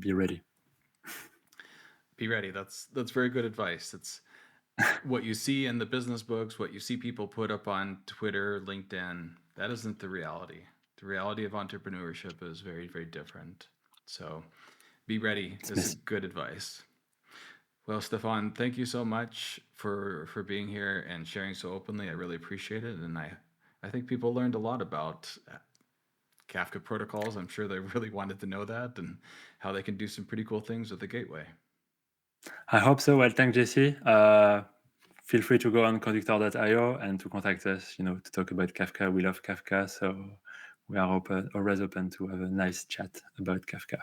ready. Be ready. That's very good advice. It's what you see in the business books, what you see people put up on Twitter, LinkedIn. That isn't the reality. The reality of entrepreneurship is very, very different. So be ready is good advice. Well, Stephane, thank you so much for being here and sharing so openly. I really appreciate it, and I think people learned a lot about Kafka protocols. I'm sure they really wanted to know that and how they can do some pretty cool things with the gateway. I hope so. Well, thanks, Jesse. Feel free to go on Conduktor.io and to contact us, to talk about Kafka. We love Kafka, so we are always open to have a nice chat about Kafka.